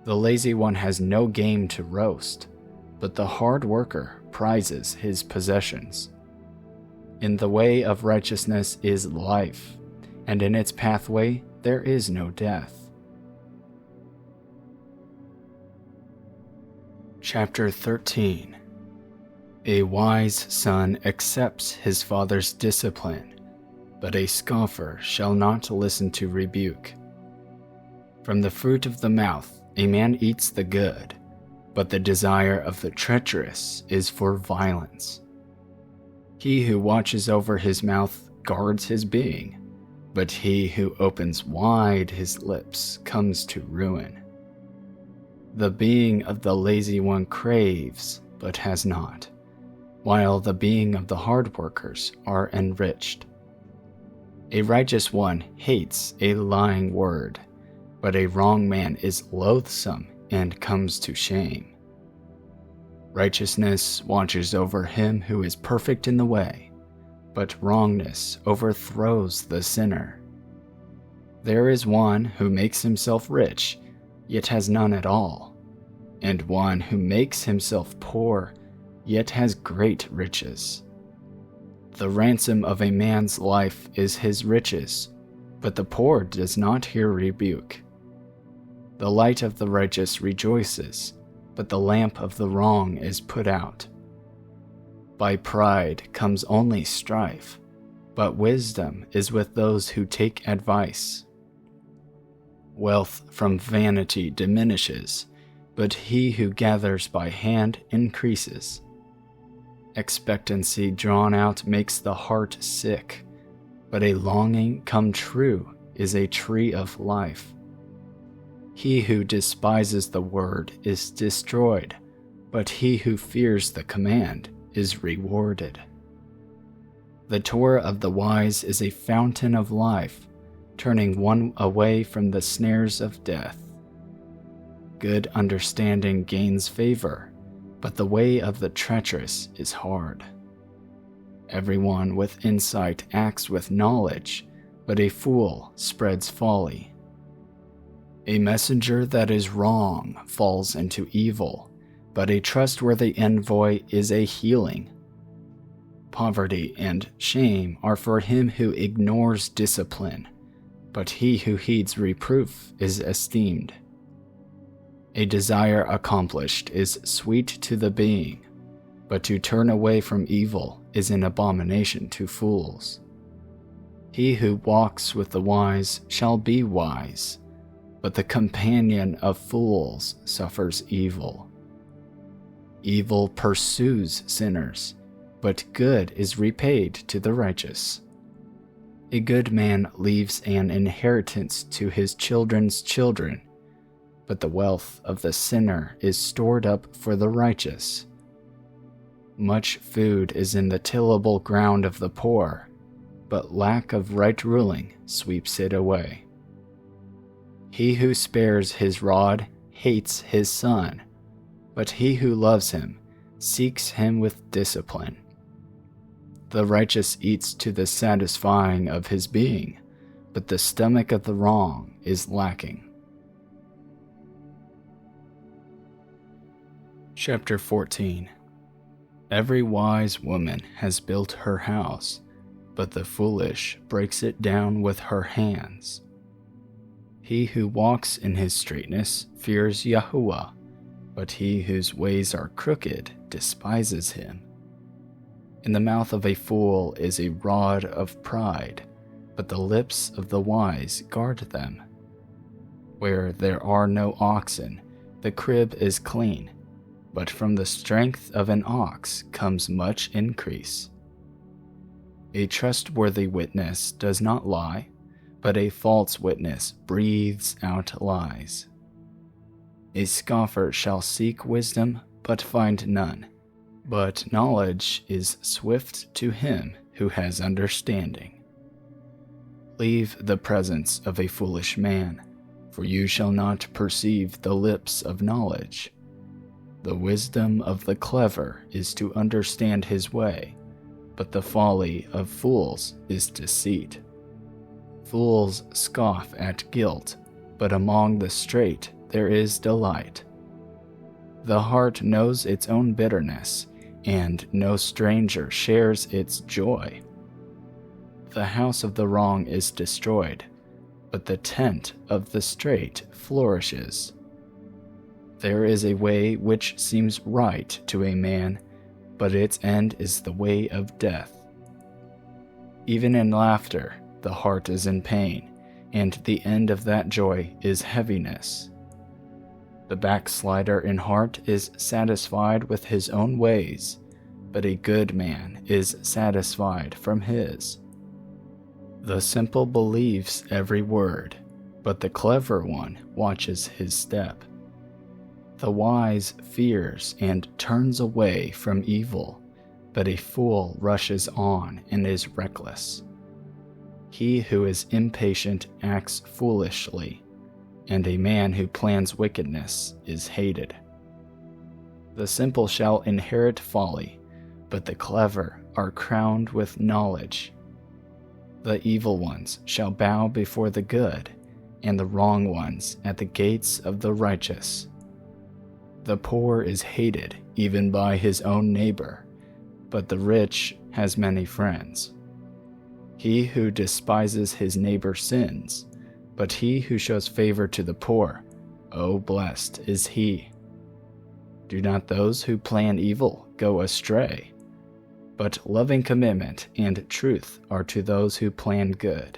The lazy one has no game to roast, but the hard worker prizes his possessions. In the way of righteousness is life, and in its pathway there is no death. Chapter 13. A wise son accepts his father's discipline, but a scoffer shall not listen to rebuke. From the fruit of the mouth a man eats the good, but the desire of the treacherous is for violence. He who watches over his mouth guards his being, but he who opens wide his lips comes to ruin. The being of the lazy one craves, but has not, while the being of the hard workers are enriched. A righteous one hates a lying word, but a wrong man is loathsome and comes to shame. Righteousness watches over him who is perfect in the way, but wrongness overthrows the sinner. There is one who makes himself rich, yet has none at all, and one who makes himself poor, yet has great riches. The ransom of a man's life is his riches, but the poor does not hear rebuke. The light of the righteous rejoices, but the lamp of the wrong is put out. By pride comes only strife, but wisdom is with those who take advice. Wealth from vanity diminishes, but he who gathers by hand increases. Expectancy drawn out makes the heart sick, but a longing come true is a tree of life. He who despises the word is destroyed, but he who fears the command is rewarded. The Torah of the wise is a fountain of life, turning one away from the snares of death. Good understanding gains favor, but the way of the treacherous is hard. Everyone with insight acts with knowledge, but a fool spreads folly. A messenger that is wrong falls into evil, but a trustworthy envoy is a healing. Poverty and shame are for him who ignores discipline, but he who heeds reproof is esteemed. A desire accomplished is sweet to the being, but to turn away from evil is an abomination to fools. He who walks with the wise shall be wise, but the companion of fools suffers evil. Evil pursues sinners, but good is repaid to the righteous. A good man leaves an inheritance to his children's children, but the wealth of the sinner is stored up for the righteous. Much food is in the tillable ground of the poor, but lack of right ruling sweeps it away. He who spares his rod hates his son, but he who loves him seeks him with discipline. The righteous eats to the satisfying of his being, but the stomach of the wrong is lacking. Chapter 14. Every wise woman has built her house, but the foolish breaks it down with her hands. He who walks in his straightness fears Yahuwah, but he whose ways are crooked despises him. In the mouth of a fool is a rod of pride, but the lips of the wise guard them. Where there are no oxen, the crib is clean, but from the strength of an ox comes much increase. A trustworthy witness does not lie, but a false witness breathes out lies. A scoffer shall seek wisdom, but find none, but knowledge is swift to him who has understanding. Leave the presence of a foolish man, for you shall not perceive the lips of knowledge. The wisdom of the clever is to understand his way, but the folly of fools is deceit. Fools scoff at guilt, but among the straight there is delight. The heart knows its own bitterness, and no stranger shares its joy. The house of the wrong is destroyed, but the tent of the straight flourishes. There is a way which seems right to a man, but its end is the way of death. Even in laughter, the heart is in pain, and the end of that joy is heaviness. The backslider in heart is satisfied with his own ways, but a good man is satisfied from his. The simple believes every word, but the clever one watches his step. The wise fears and turns away from evil, but a fool rushes on and is reckless. He who is impatient acts foolishly, and a man who plans wickedness is hated. The simple shall inherit folly, but the clever are crowned with knowledge. The evil ones shall bow before the good, and the wrong ones at the gates of the righteous. The poor is hated even by his own neighbor, but the rich has many friends. He who despises his neighbor sins, but he who shows favor to the poor, oh, blessed is he. Do not those who plan evil go astray, but loving commitment and truth are to those who plan good.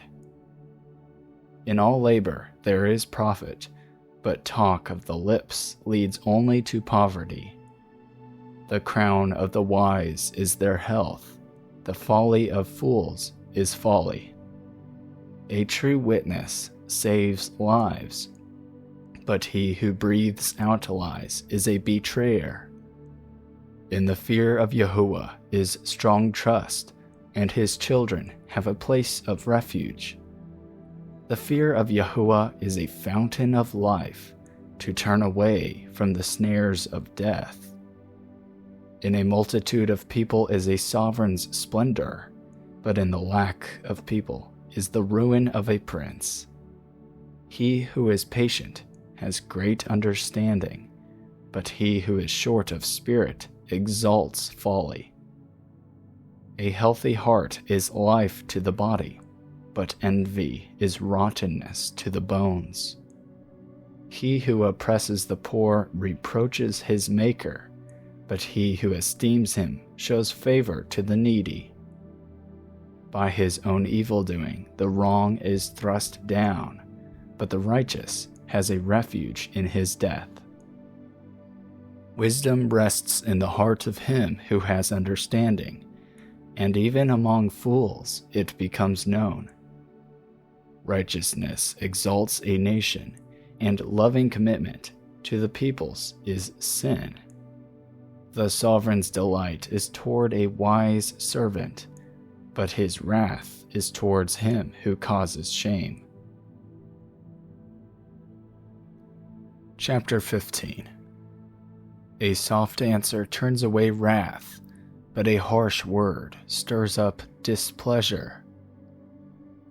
In all labor there is profit, but talk of the lips leads only to poverty. The crown of the wise is their health, the folly of fools is folly. A true witness saves lives, but he who breathes out lies is a betrayer. In the fear of Yahuwah is strong trust, and his children have a place of refuge. The fear of Yahuwah is a fountain of life, to turn away from the snares of death. In a multitude of people is a sovereign's splendor, but in the lack of people is the ruin of a prince. He who is patient has great understanding, but he who is short of spirit exalts folly. A healthy heart is life to the body, but envy is rottenness to the bones. He who oppresses the poor reproaches his maker, but he who esteems him shows favor to the needy. By his own evil-doing the wrong is thrust down, but the righteous has a refuge in his death. Wisdom rests in the heart of him who has understanding, and even among fools it becomes known. Righteousness exalts a nation, and loving commitment to the peoples is sin. The sovereign's delight is toward a wise servant, but his wrath is towards him who causes shame. Chapter 15. A soft answer turns away wrath, but a harsh word stirs up displeasure.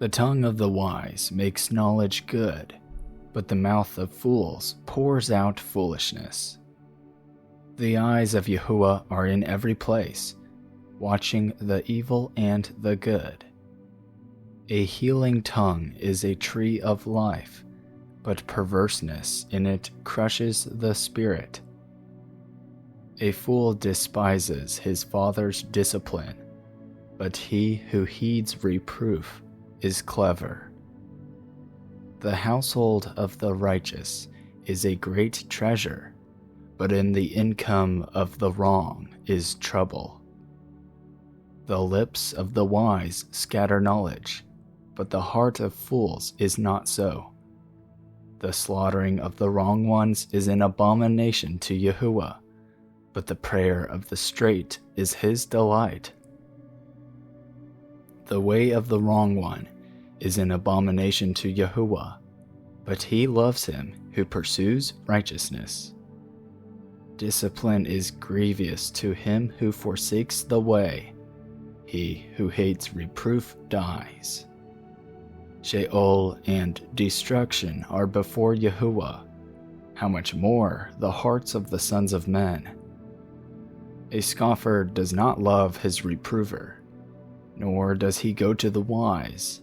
The tongue of the wise makes knowledge good, but the mouth of fools pours out foolishness. The eyes of Yahuwah are in every place, watching the evil and the good. A healing tongue is a tree of life, but perverseness in it crushes the spirit. A fool despises his father's discipline, but he who heeds reproof is clever. The household of the righteous is a great treasure, but in the income of the wrong is trouble. The lips of the wise scatter knowledge, but the heart of fools is not so. The slaughtering of the wrong ones is an abomination to Yahuwah, but the prayer of the straight is his delight. The way of the wrong one is an abomination to Yahuwah, but he loves him who pursues righteousness. Discipline is grievous to him who forsakes the way. He who hates reproof dies. Sheol and destruction are before Yahuwah. How much more the hearts of the sons of men? A scoffer does not love his reprover, nor does he go to the wise.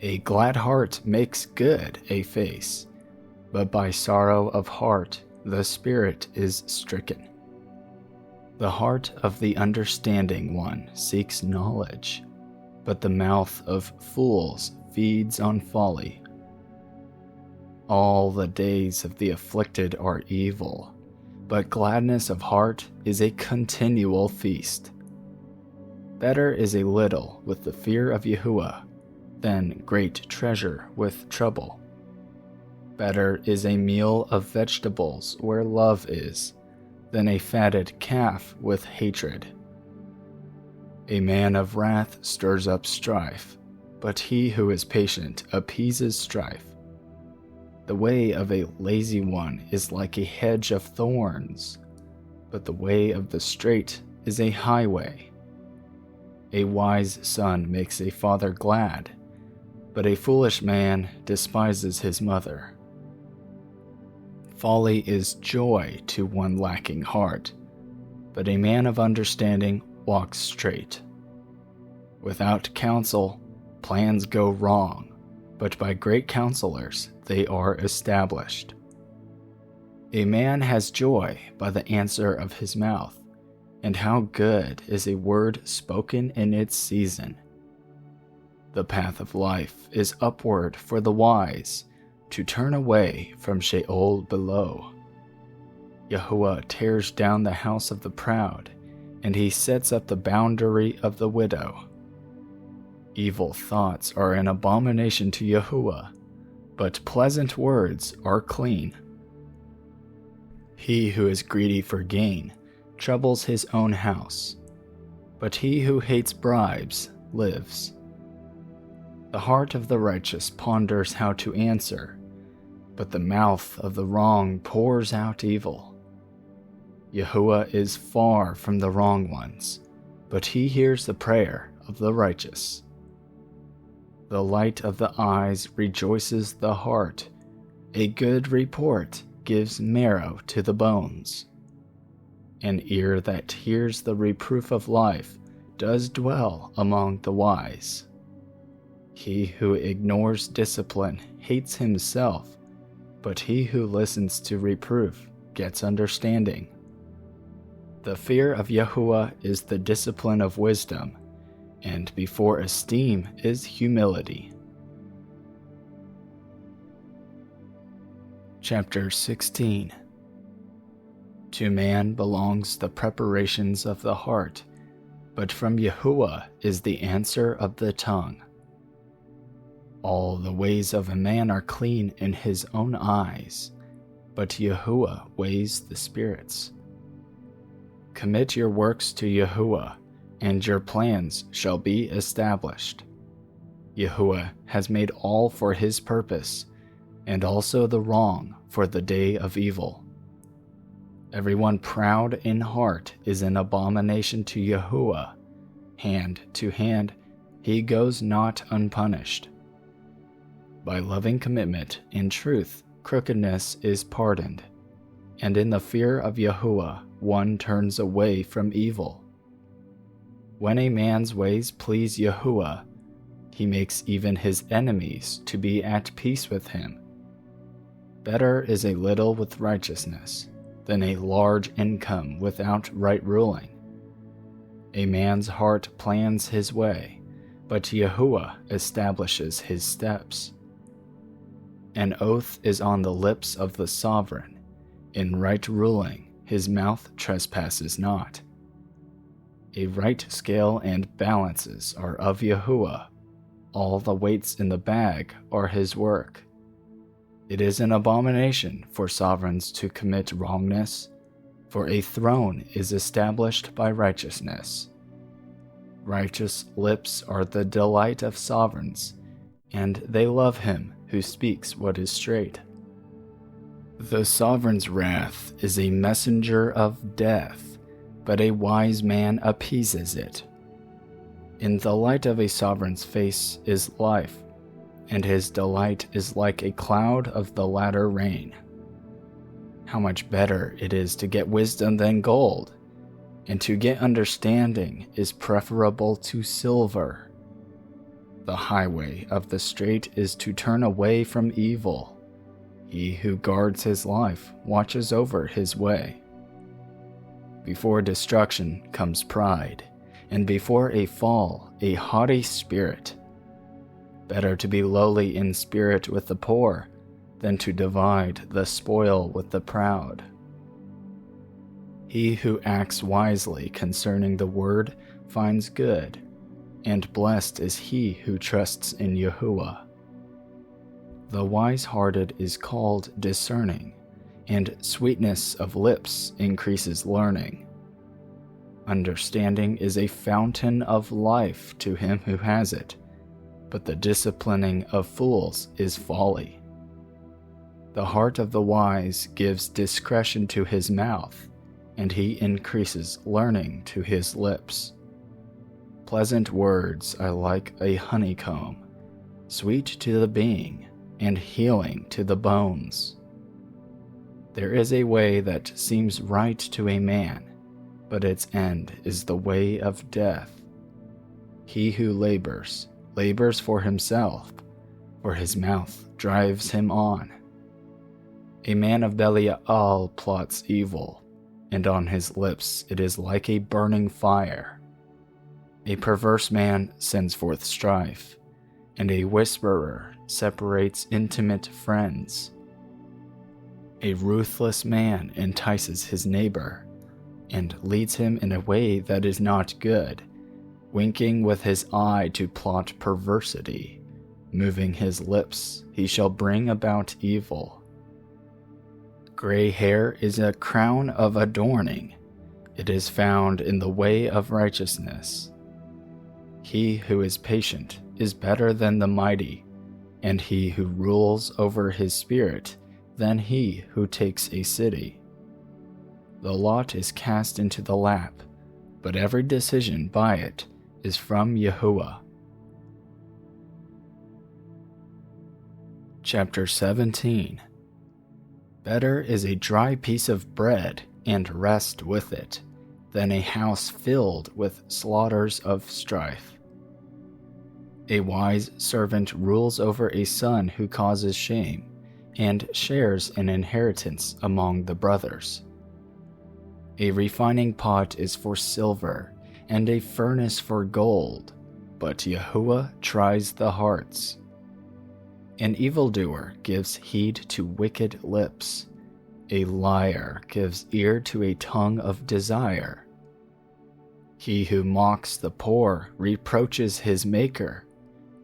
A glad heart makes good a face, but by sorrow of heart the spirit is stricken. The heart of the understanding one seeks knowledge, but the mouth of fools feeds on folly. All the days of the afflicted are evil, but gladness of heart is a continual feast. Better is a little with the fear of Yahuwah than great treasure with trouble. Better is a meal of vegetables where love is than a fatted calf with hatred. A man of wrath stirs up strife, but he who is patient appeases strife. The way of a lazy one is like a hedge of thorns, but the way of the straight is a highway. A wise son makes a father glad, but a foolish man despises his mother. Folly is joy to one lacking heart, but a man of understanding walks straight. Without counsel, plans go wrong, but by great counselors they are established. A man has joy by the answer of his mouth, and how good is a word spoken in its season. The path of life is upward for the wise, to turn away from Sheol below. Yahuwah tears down the house of the proud, and he sets up the boundary of the widow. Evil thoughts are an abomination to Yahuwah, but pleasant words are clean. He who is greedy for gain troubles his own house, but he who hates bribes lives. The heart of the righteous ponders how to answer, but the mouth of the wrong pours out evil. Yahuwah is far from the wrong ones, but he hears the prayer of the righteous. The light of the eyes rejoices the heart. A good report gives marrow to the bones. An ear that hears the reproof of life does dwell among the wise. He who ignores discipline hates himself, but he who listens to reproof gets understanding. The fear of Yahuwah is the discipline of wisdom, and before esteem is humility. Chapter 16. To man belongs the preparations of the heart, but from Yahuwah is the answer of the tongue. All the ways of a man are clean in his own eyes, but Yahuwah weighs the spirits. Commit your works to Yahuwah, and your plans shall be established. Yahuwah has made all for his purpose, and also the wrong for the day of evil. Everyone proud in heart is an abomination to Yahuwah. Hand to hand, he goes not unpunished. By loving commitment and truth, crookedness is pardoned, and in the fear of Yahuwah one turns away from evil. When a man's ways please Yahuwah, he makes even his enemies to be at peace with him. Better is a little with righteousness than a large income without right ruling. A man's heart plans his way, but Yahuwah establishes his steps. An oath is on the lips of the sovereign. In right ruling, his mouth trespasses not. A right scale and balances are of Yahuwah. All the weights in the bag are his work. It is an abomination for sovereigns to commit wrongness, for a throne is established by righteousness. Righteous lips are the delight of sovereigns, and they love him who speaks what is straight. The sovereign's wrath is a messenger of death, but a wise man appeases it. In the light of a sovereign's face is life, and his delight is like a cloud of the latter rain. How much better it is to get wisdom than gold, and to get understanding is preferable to silver. The highway of the straight is to turn away from evil. He who guards his life watches over his way. Before destruction comes pride, and before a fall, a haughty spirit. Better to be lowly in spirit with the poor than to divide the spoil with the proud. He who acts wisely concerning the word finds good, and blessed is he who trusts in Yahuwah. The wise-hearted is called discerning, and sweetness of lips increases learning. Understanding is a fountain of life to him who has it, but the disciplining of fools is folly. The heart of the wise gives discretion to his mouth, and he increases learning to his lips. Pleasant words are like a honeycomb, sweet to the being, and healing to the bones. There is a way that seems right to a man, but its end is the way of death. He who labors for himself, for his mouth drives him on. A man of Belial plots evil, and on his lips it is like a burning fire. A perverse man sends forth strife, and a whisperer separates intimate friends. A ruthless man entices his neighbor, and leads him in a way that is not good, winking with his eye to plot perversity. Moving his lips, he shall bring about evil. Gray hair is a crown of adorning. It is found in the way of righteousness. He who is patient is better than the mighty, and he who rules over his spirit than he who takes a city. The lot is cast into the lap, but every decision by it is from Yahuwah. Chapter 17. Better is a dry piece of bread and rest with it, than a house filled with slaughters of strife. A wise servant rules over a son who causes shame, and shares an inheritance among the brothers. A refining pot is for silver, and a furnace for gold, but Yahuwah tries the hearts. An evildoer gives heed to wicked lips. A liar gives ear to a tongue of desire. He who mocks the poor reproaches his maker.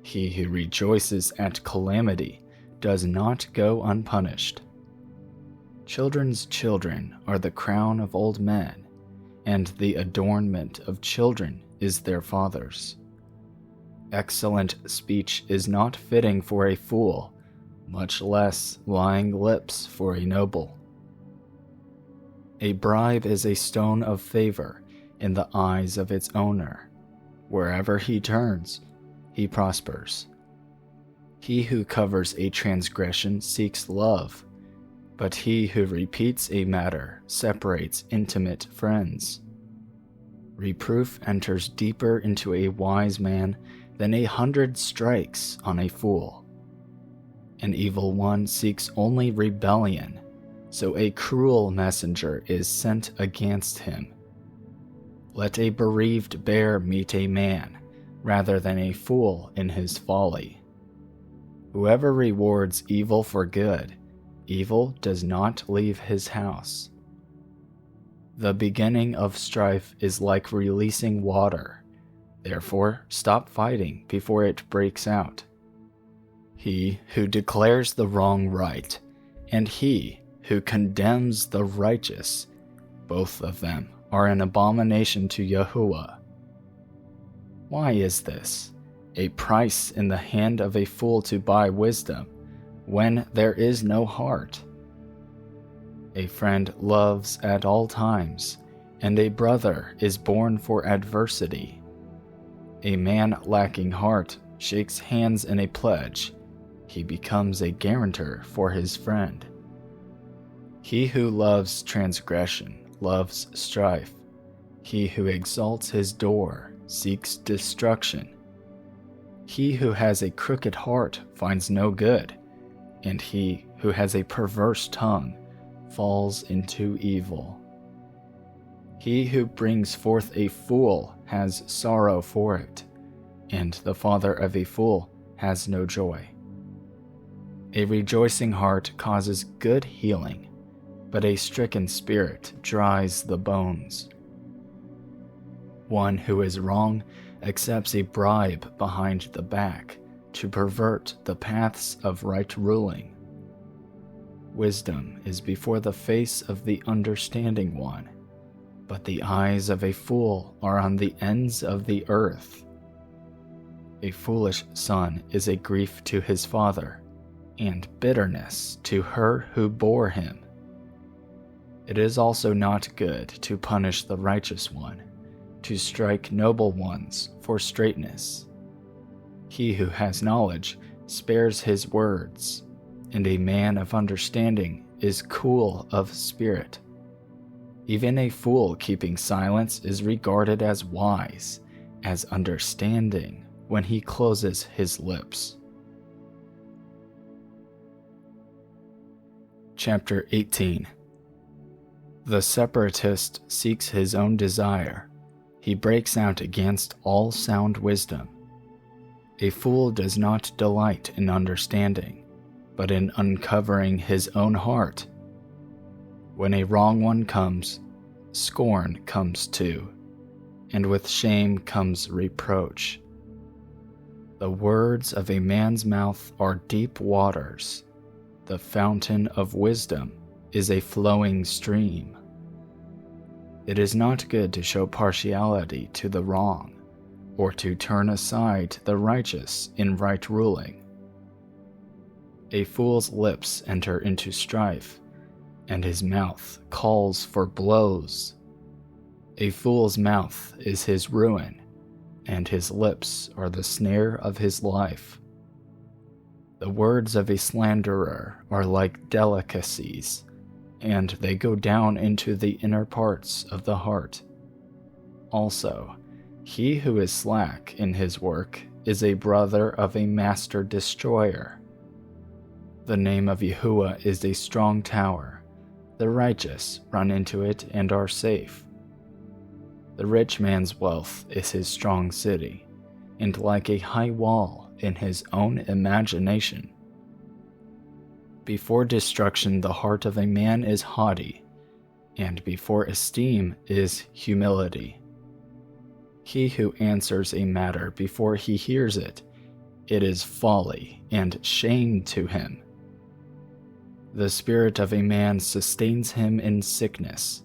He who rejoices at calamity does not go unpunished. Children's children are the crown of old men, and the adornment of children is their fathers. Excellent speech is not fitting for a fool, much less lying lips for a noble. A bribe is a stone of favor in the eyes of its owner. Wherever he turns, he prospers. He who covers a transgression seeks love, but he who repeats a matter separates intimate friends. Reproof enters deeper into a wise man than 100 strikes on a fool. An evil one seeks only rebellion, so a cruel messenger is sent against him. Let a bereaved bear meet a man, rather than a fool in his folly. Whoever rewards evil for good, evil does not leave his house. The beginning of strife is like releasing water. Therefore, stop fighting before it breaks out. He who declares the wrong right, and he who condemns the righteous, both of them are an abomination to Yahuwah. Why is this? A price in the hand of a fool to buy wisdom, when there is no heart. A friend loves at all times, and a brother is born for adversity. A man lacking heart shakes hands in a pledge. He becomes a guarantor for his friend. He who loves transgression loves strife. He who exalts his door seeks destruction. He who has a crooked heart finds no good, and he who has a perverse tongue falls into evil. He who brings forth a fool has sorrow for it, and the father of a fool has no joy. A rejoicing heart causes good healing, but a stricken spirit dries the bones. One who is wrong accepts a bribe behind the back to pervert the paths of right ruling. Wisdom is before the face of the understanding one, but the eyes of a fool are on the ends of the earth. A foolish son is a grief to his father, and bitterness to her who bore him. It is also not good to punish the righteous one, to strike noble ones for straightness. He who has knowledge spares his words, and a man of understanding is cool of spirit. Even a fool keeping silence is regarded as wise, as understanding when he closes his lips. Chapter 18. The separatist seeks his own desire. He breaks out against all sound wisdom. A fool does not delight in understanding, but in uncovering his own heart. When a wrong one comes, scorn comes too, and with shame comes reproach. The words of a man's mouth are deep waters. The fountain of wisdom is a flowing stream. It is not good to show partiality to the wrong, or to turn aside the righteous in right ruling. A fool's lips enter into strife, and his mouth calls for blows. A fool's mouth is his ruin, and his lips are the snare of his life. The words of a slanderer are like delicacies, and they go down into the inner parts of the heart. Also, he who is slack in his work is a brother of a master destroyer. The name of Yahuwah is a strong tower. The righteous run into it and are safe. The rich man's wealth is his strong city, and like a high wall in his own imagination. Before destruction the heart of a man is haughty, and before esteem is humility. He who answers a matter before he hears it, it is folly and shame to him. The spirit of a man sustains him in sickness,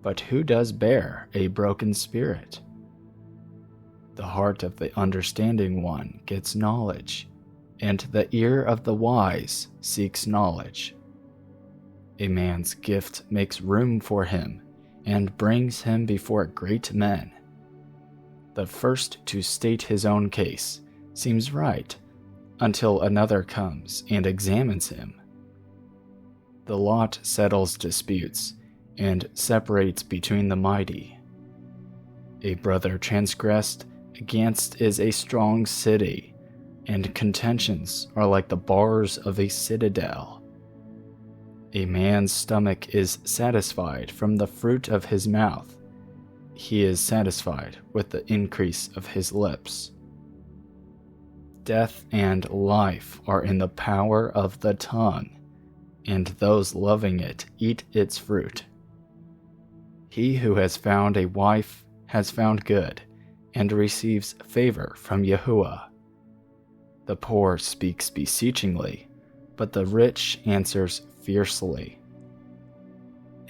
but who does bear a broken spirit? The heart of the understanding one gets knowledge, and the ear of the wise seeks knowledge. A man's gift makes room for him and brings him before great men. The first to state his own case seems right until another comes and examines him. The lot settles disputes and separates between the mighty. A brother transgressed against is a strong city, and contentions are like the bars of a citadel. A man's stomach is satisfied from the fruit of his mouth. He is satisfied with the increase of his lips. Death and life are in the power of the tongue, and those loving it eat its fruit. He who has found a wife has found good, and receives favor from Yahuwah. The poor speaks beseechingly, but the rich answers fiercely.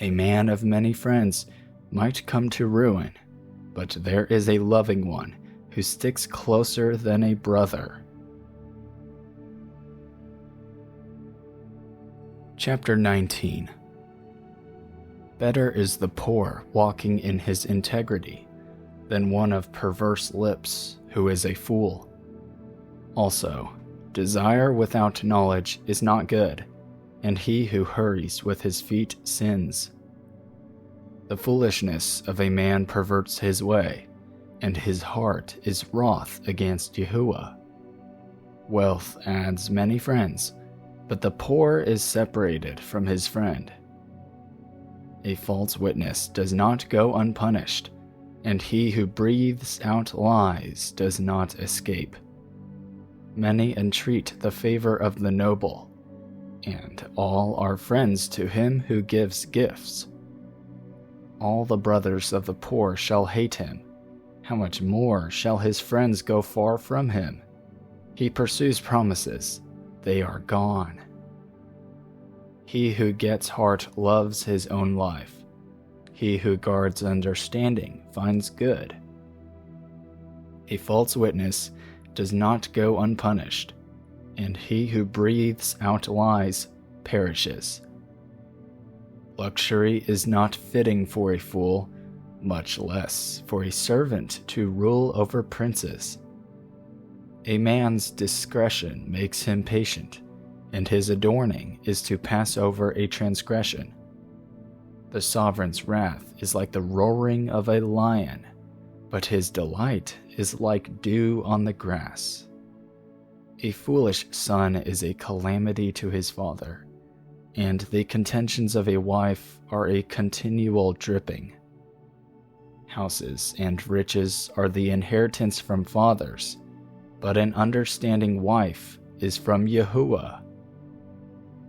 A man of many friends might come to ruin, but there is a loving one who sticks closer than a brother. Chapter 19. Better is the poor walking in his integrity than one of perverse lips who is a fool. Also, desire without knowledge is not good, and he who hurries with his feet sins. The foolishness of a man perverts his way, and his heart is wroth against Yahuwah. Wealth adds many friends, but the poor is separated from his friend. A false witness does not go unpunished, and he who breathes out lies does not escape. Many entreat the favor of the noble, and all are friends to him who gives gifts. All the brothers of the poor shall hate him. How much more shall his friends go far from him? He pursues promises, they are gone. He who gets heart loves his own life. He who guards understanding finds good. A false witness does not go unpunished, and he who breathes out lies perishes. Luxury is not fitting for a fool, much less for a servant to rule over princes. A man's discretion makes him patient, and his adorning is to pass over a transgression. The sovereign's wrath is like the roaring of a lion, but his delight is like dew on the grass. A foolish son is a calamity to his father, and the contentions of a wife are a continual dripping. Houses and riches are the inheritance from fathers, but an understanding wife is from Yahuwah.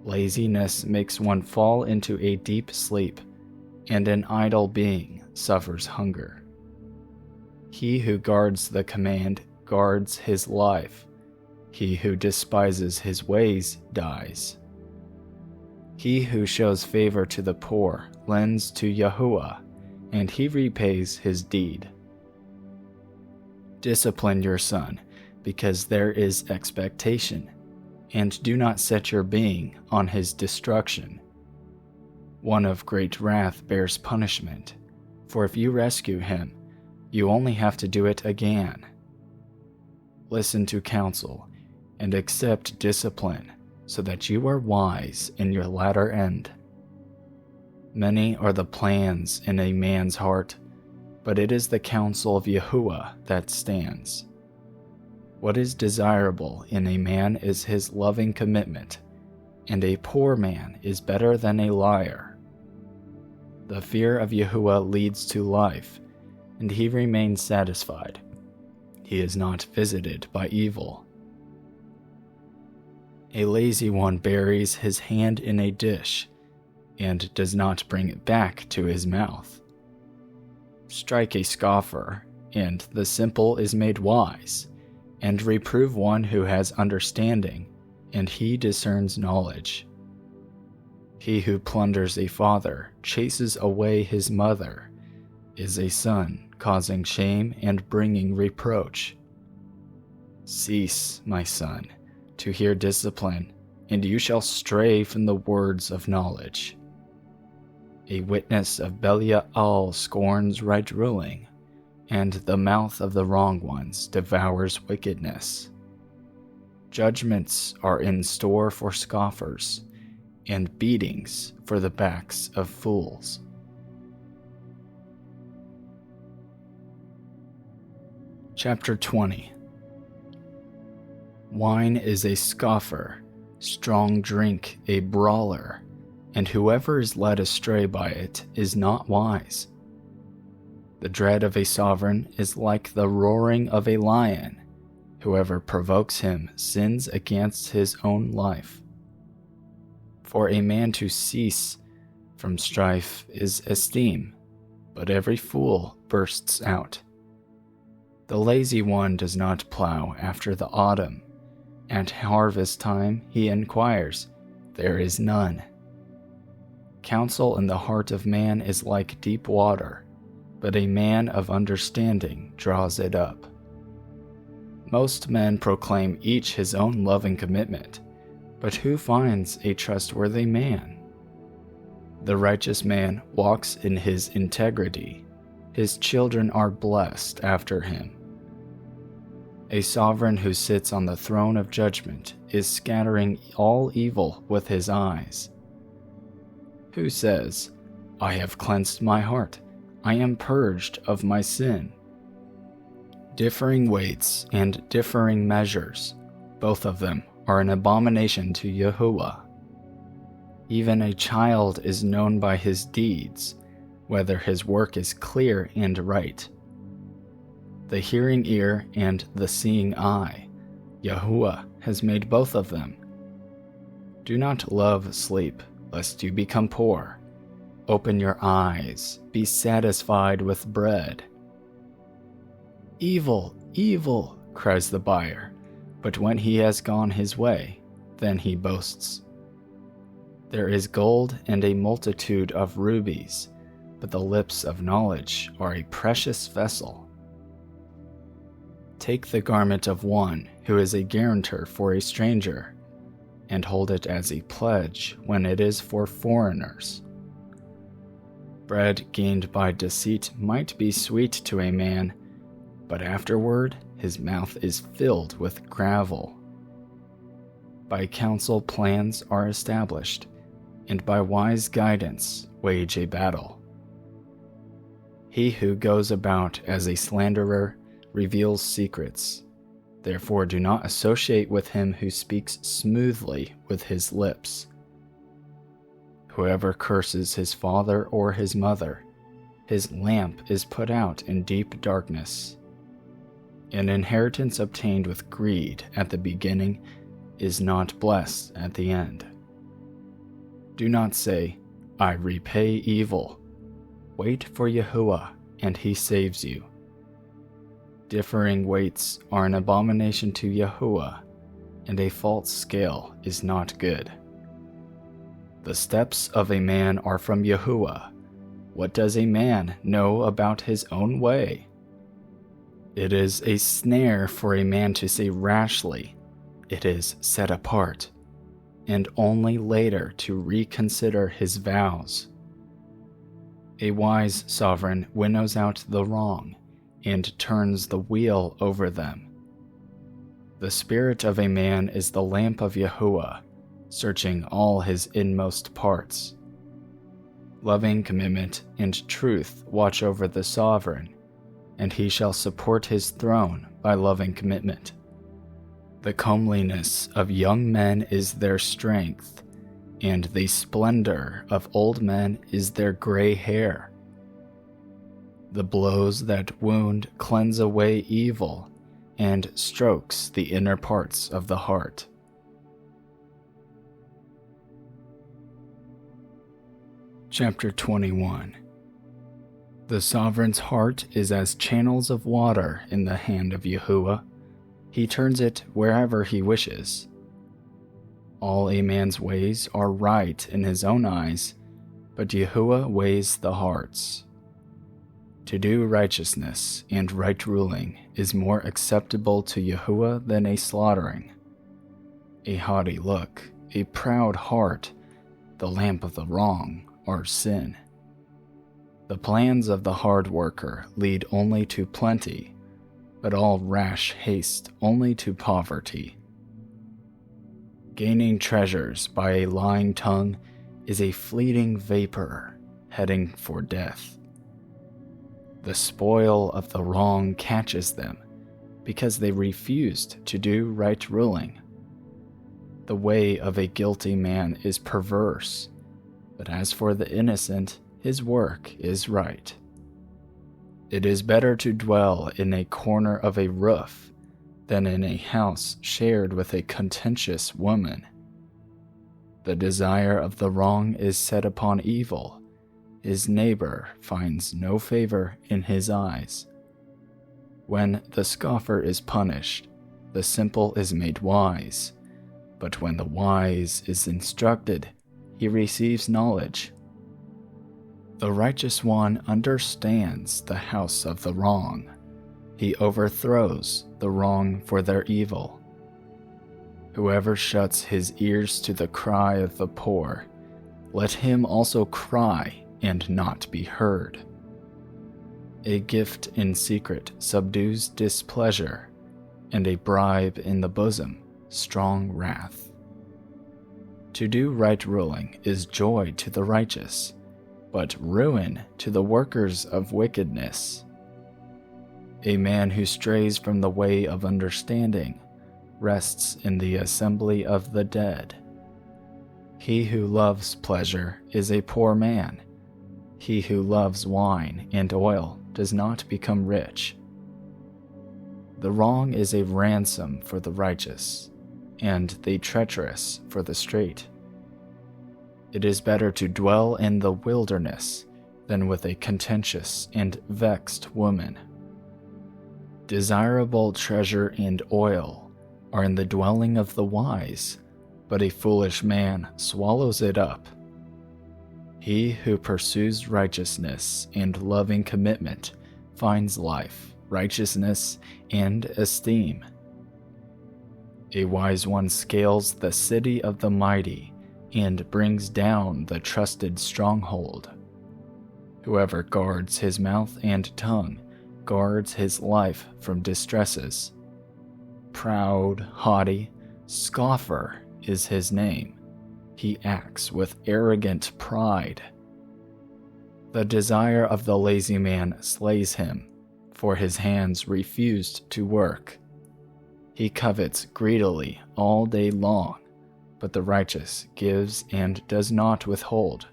Laziness makes one fall into a deep sleep, and an idle being suffers hunger. He who guards the command guards his life. He who despises his ways dies. He who shows favor to the poor lends to Yahuwah, and he repays his deed. Discipline your son, because there is expectation, and do not set your being on his destruction. One of great wrath bears punishment, for if you rescue him, you only have to do it again. Listen to counsel, and accept discipline, so that you are wise in your latter end. Many are the plans in a man's heart, but it is the counsel of Yahuwah that stands. What is desirable in a man is his loving commitment, and a poor man is better than a liar. The fear of Yahuwah leads to life, and he remains satisfied. He is not visited by evil. A lazy one buries his hand in a dish, and does not bring it back to his mouth. Strike a scoffer, and the simple is made wise, and reprove one who has understanding, and he discerns knowledge. He who plunders a father chases away his mother, is a son causing shame and bringing reproach. Cease, my son, to hear discipline, and you shall stray from the words of knowledge. A witness of Belial scorns right ruling, and the mouth of the wrong ones devours wickedness. Judgments are in store for scoffers, and beatings for the backs of fools. Chapter 20. Wine is a scoffer, strong drink a brawler, and whoever is led astray by it is not wise. The dread of a sovereign is like the roaring of a lion. Whoever provokes him sins against his own life. For a man to cease from strife is esteem, but every fool bursts out. The lazy one does not plow after the autumn. At harvest time he inquires, there is none. Counsel in the heart of man is like deep water, but a man of understanding draws it up. Most men proclaim each his own loving commitment, but who finds a trustworthy man? The righteous man walks in his integrity. His children are blessed after him. A sovereign who sits on the throne of judgment is scattering all evil with his eyes. Who says, I have cleansed my heart, I am purged of my sin? Differing weights and differing measures, both of them are an abomination to Yahuwah. Even a child is known by his deeds, whether his work is clear and right. The hearing ear and the seeing eye, Yahuwah has made both of them. Do not love sleep, lest you become poor. Open your eyes, be satisfied with bread. Evil, evil, cries the buyer, but when he has gone his way, then he boasts. There is gold and a multitude of rubies, but the lips of knowledge are a precious vessel. Take the garment of one who is a guarantor for a stranger, and hold it as a pledge when it is for foreigners. Bread gained by deceit might be sweet to a man, but afterward his mouth is filled with gravel. By counsel plans are established, and by wise guidance wage a battle. He who goes about as a slanderer reveals secrets. Therefore do not associate with him who speaks smoothly with his lips. Whoever curses his father or his mother, his lamp is put out in deep darkness. An inheritance obtained with greed at the beginning is not blessed at the end. Do not say, I repay evil. Wait for Yahuwah, and he saves you. Differing weights are an abomination to Yahuwah, and a false scale is not good. The steps of a man are from Yahuwah. What does a man know about his own way? It is a snare for a man to say rashly, it is set apart, and only later to reconsider his vows. A wise sovereign winnows out the wrong, and turns the wheel over them. The spirit of a man is the lamp of Yahuwah, searching all his inmost parts. Loving commitment and truth watch over the sovereign, and he shall support his throne by loving commitment. The comeliness of young men is their strength, and the splendor of old men is their gray hair. The blows that wound cleanse away evil, and strokes the inner parts of the heart. Chapter 21. The sovereign's heart is as channels of water in the hand of Yahuwah. He turns it wherever he wishes. All a man's ways are right in his own eyes, but Yahuwah weighs the hearts. To do righteousness and right ruling is more acceptable to Yahuwah than a slaughtering. A haughty look, a proud heart, the lamp of the wrong, are sin. The plans of the hard worker lead only to plenty, but all rash haste only to poverty. Gaining treasures by a lying tongue is a fleeting vapor heading for death. The spoil of the wrong catches them because they refused to do right ruling. The way of a guilty man is perverse, but as for the innocent, his work is right. It is better to dwell in a corner of a roof than in a house shared with a contentious woman. The desire of the wrong is set upon evil. His neighbor finds no favor in his eyes. When the scoffer is punished, the simple is made wise, but when the wise is instructed, he receives knowledge. The righteous one understands the house of the wrong. He overthrows the wrong for their evil. Whoever shuts his ears to the cry of the poor, let him also cry and not be heard. A gift in secret subdues displeasure, and a bribe in the bosom strong wrath. To do right ruling is joy to the righteous, but ruin to the workers of wickedness. A man who strays from the way of understanding rests in the assembly of the dead. He who loves pleasure is a poor man. He who loves wine and oil does not become rich. The wrong is a ransom for the righteous, and the treacherous for the straight. It is better to dwell in the wilderness than with a contentious and vexed woman. Desirable treasure and oil are in the dwelling of the wise, but a foolish man swallows it up. He who pursues righteousness and loving commitment finds life, righteousness, and esteem. A wise one scales the city of the mighty and brings down the trusted stronghold. Whoever guards his mouth and tongue guards his life from distresses. Proud, haughty, scoffer is his name. He acts with arrogant pride. The desire of the lazy man slays him, for his hands refused to work. He covets greedily all day long, but the righteous gives and does not withhold.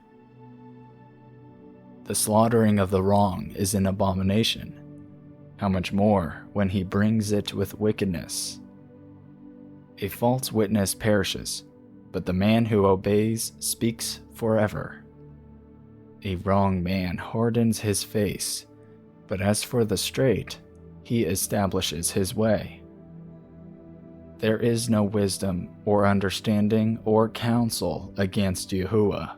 The slaughtering of the wrong is an abomination. How much more when he brings it with wickedness? A false witness perishes, but the man who obeys speaks forever. A wrong man hardens his face, but as for the straight, he establishes his way. There is no wisdom or understanding or counsel against Yahuwah.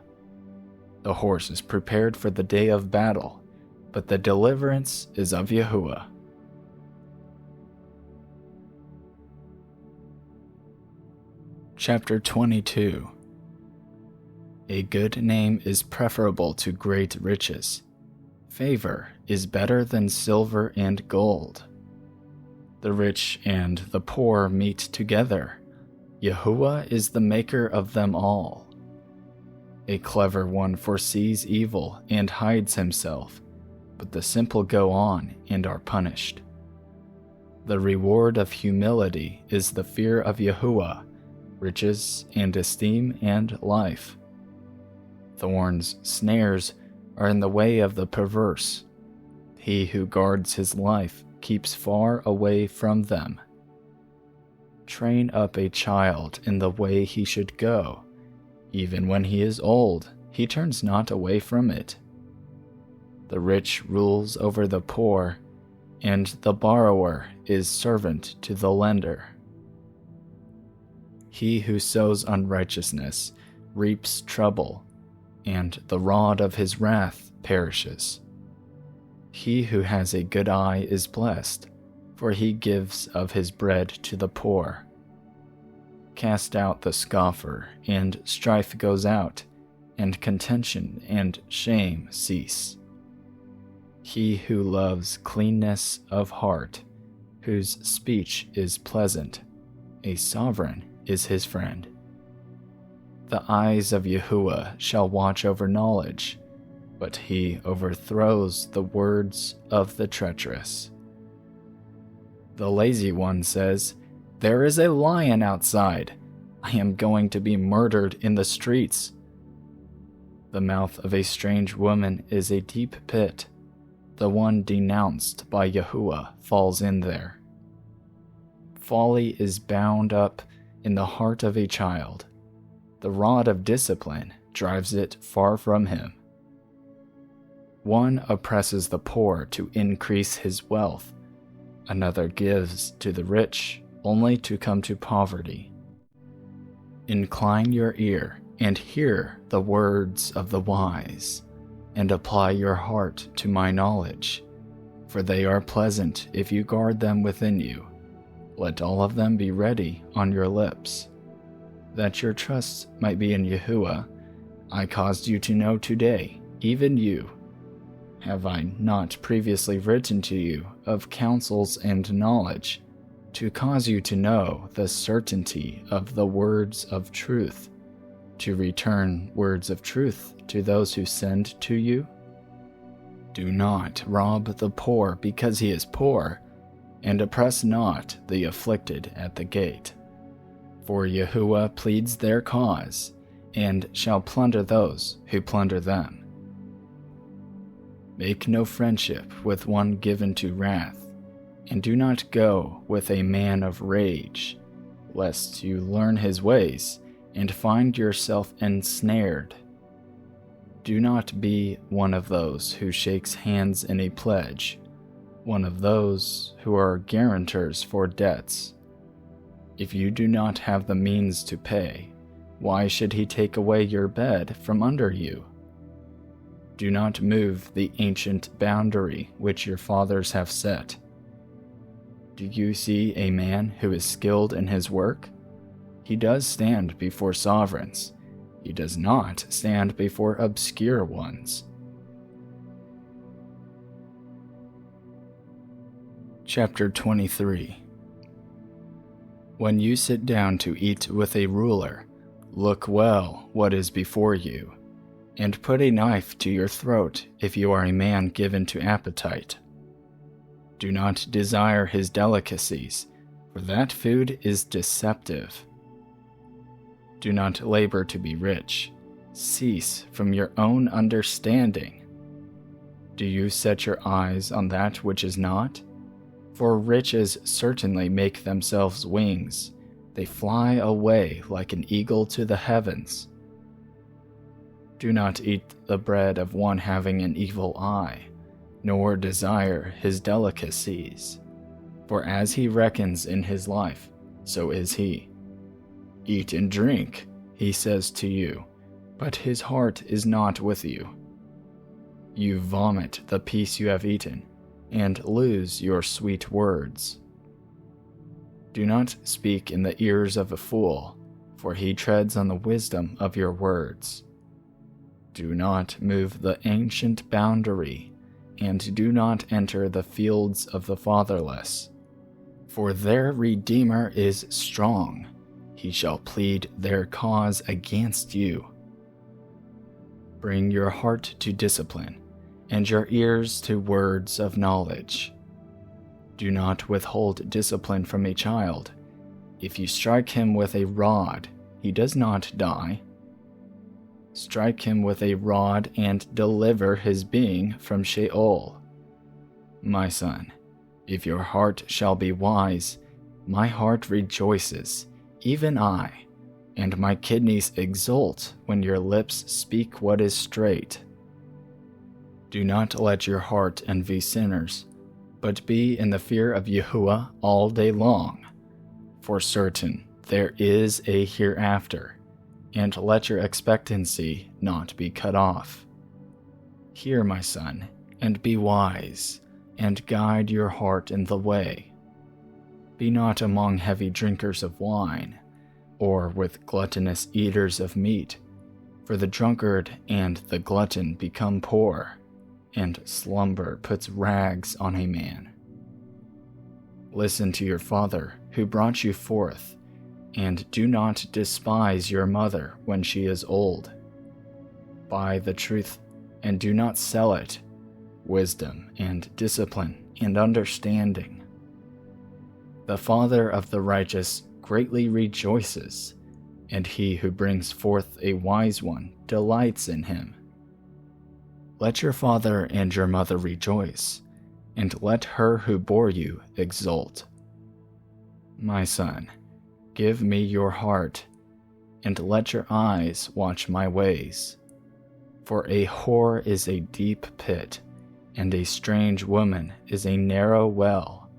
The horse is prepared for the day of battle, but the deliverance is of Yahuwah. Chapter 22. A good name is preferable to great riches. Favor is better than silver and gold. The rich and the poor meet together. Yahuwah is the maker of them all. A clever one foresees evil and hides himself, but the simple go on and are punished. The reward of humility is the fear of Yahuwah, riches and esteem and life. Thorns, snares are in the way of the perverse. He who guards his life keeps far away from them. Train up a child in the way he should go. Even when he is old, he turns not away from it. The rich rules over the poor, and the borrower is servant to the lender. He who sows unrighteousness reaps trouble, and the rod of his wrath perishes. He who has a good eye is blessed, for he gives of his bread to the poor. Cast out the scoffer, and strife goes out, and contention and shame cease. He who loves cleanness of heart, whose speech is pleasant, a sovereign is his friend. The eyes of Yahuwah shall watch over knowledge, but he overthrows the words of the treacherous. The lazy one says, "There is a lion outside. I am going to be murdered in the streets." The mouth of a strange woman is a deep pit. The one denounced by Yahuwah falls in there. Folly is bound up in the heart of a child. The rod of discipline drives it far from him. One oppresses the poor to increase his wealth. Another gives to the rich only to come to poverty. Incline your ear and hear the words of the wise, and apply your heart to my knowledge, for they are pleasant if you guard them within you. Let all of them be ready on your lips. That your trust might be in Yahuwah, I caused you to know today, even you. Have I not previously written to you of counsels and knowledge, to cause you to know the certainty of the words of truth, to return words of truth to those who send to you? Do not rob the poor because he is poor, and oppress not the afflicted at the gate. For Yahuwah pleads their cause, and shall plunder those who plunder them. Make no friendship with one given to wrath, and do not go with a man of rage, lest you learn his ways and find yourself ensnared. Do not be one of those who shakes hands in a pledge, one of those who are guarantors for debts. If you do not have the means to pay, why should he take away your bed from under you? Do not move the ancient boundary which your fathers have set. Do you see a man who is skilled in his work? He does stand before sovereigns. He does not stand before obscure ones. Chapter 23. When you sit down to eat with a ruler, look well what is before you, and put a knife to your throat if you are a man given to appetite. Do not desire his delicacies, for that food is deceptive. Do not labor to be rich. Cease from your own understanding. Do you set your eyes on that which is not? For riches certainly make themselves wings. They fly away like an eagle to the heavens. Do not eat the bread of one having an evil eye, nor desire his delicacies. For as he reckons in his life, so is he. Eat and drink, he says to you, but his heart is not with you. You vomit the peace you have eaten, and lose your sweet words. Do not speak in the ears of a fool, for he treads on the wisdom of your words. Do not move the ancient boundary, and do not enter the fields of the fatherless. For their Redeemer is strong. He shall plead their cause against you. Bring your heart to discipline, and your ears to words of knowledge. Do not withhold discipline from a child. If you strike him with a rod, he does not die. Strike him with a rod and deliver his being from Sheol. My son, if your heart shall be wise, my heart rejoices, even I, and my kidneys exult when your lips speak what is straight. Do not let your heart envy sinners, but be in the fear of Yahuwah all day long. For certain there is a hereafter, and let your expectancy not be cut off. Hear, my son, and be wise, and guide your heart in the way. Be not among heavy drinkers of wine, or with gluttonous eaters of meat, for the drunkard and the glutton become poor, and slumber puts rags on a man. Listen to your father, who brought you forth, and do not despise your mother when she is old. Buy the truth, and do not sell it, wisdom and discipline and understanding. The father of the righteous greatly rejoices, and he who brings forth a wise one delights in him. Let your father and your mother rejoice, and let her who bore you exult. My son, give me your heart, and let your eyes watch my ways. For a whore is a deep pit, and a strange woman is a narrow well.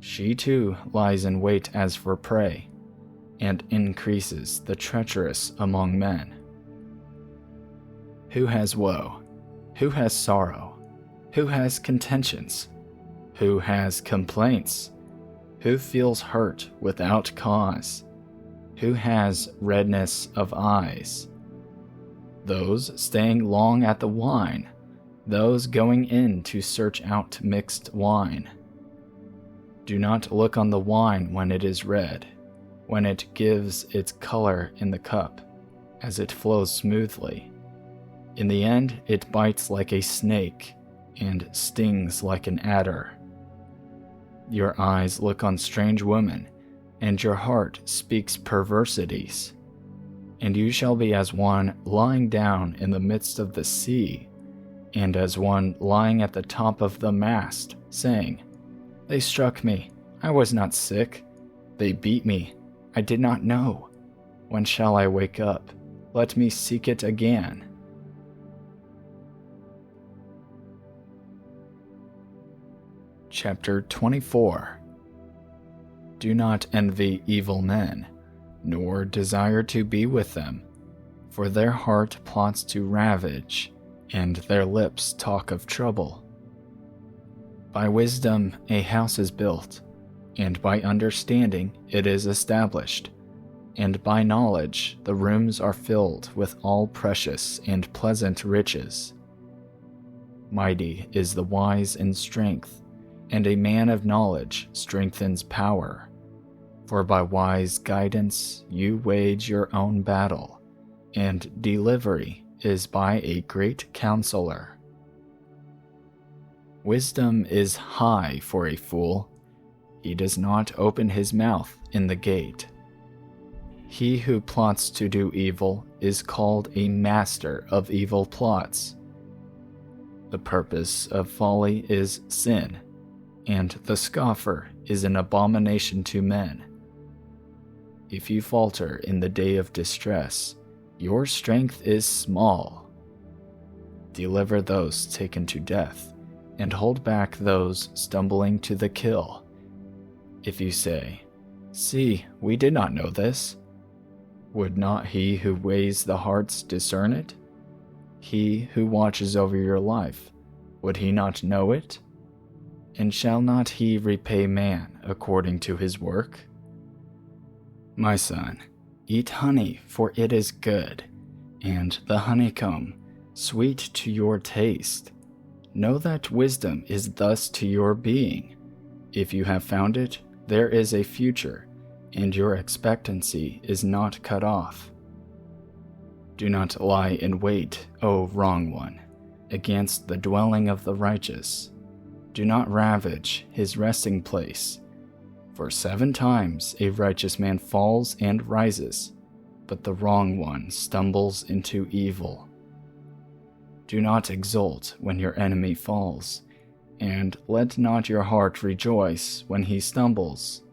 She too lies in wait as for prey, and increases the treacherous among men. Who has woe? Who has sorrow? Who has contentions? Who has complaints? Who feels hurt without cause? Who has redness of eyes? Those staying long at the wine, those going in to search out mixed wine. Do not look on the wine when it is red, when it gives its color in the cup, as it flows smoothly. In the end, it bites like a snake and stings like an adder. Your eyes look on strange women, and your heart speaks perversities. And you shall be as one lying down in the midst of the sea, and as one lying at the top of the mast, saying, They struck me, I was not sick. They beat me, I did not know. When shall I wake up? Let me seek it again. Chapter 24. Do not envy evil men, nor desire to be with them, for their heart plots to ravage, and their lips talk of trouble. By wisdom a house is built, and by understanding it is established, and by knowledge the rooms are filled with all precious and pleasant riches. Mighty is the wise in strength, and a man of knowledge strengthens power. For by wise guidance you wage your own battle, and delivery is by a great counselor. Wisdom is high for a fool. He does not open his mouth in the gate. He who plots to do evil is called a master of evil plots. The purpose of folly is sin, and the scoffer is an abomination to men. If you falter in the day of distress, your strength is small. Deliver those taken to death, and hold back those stumbling to the kill. If you say, See, we did not know this, would not he who weighs the hearts discern it? He who watches over your life, would he not know it? And shall not he repay man according to his work? My son, eat honey, for it is good, and the honeycomb, sweet to your taste. Know that wisdom is thus to your being. If you have found it, there is a future, and your expectancy is not cut off. Do not lie in wait, O wrong one, against the dwelling of the righteous. Do not ravage his resting place. For 7 times a righteous man falls and rises, but the wrong one stumbles into evil. Do not exult when your enemy falls, and let not your heart rejoice when he stumbles,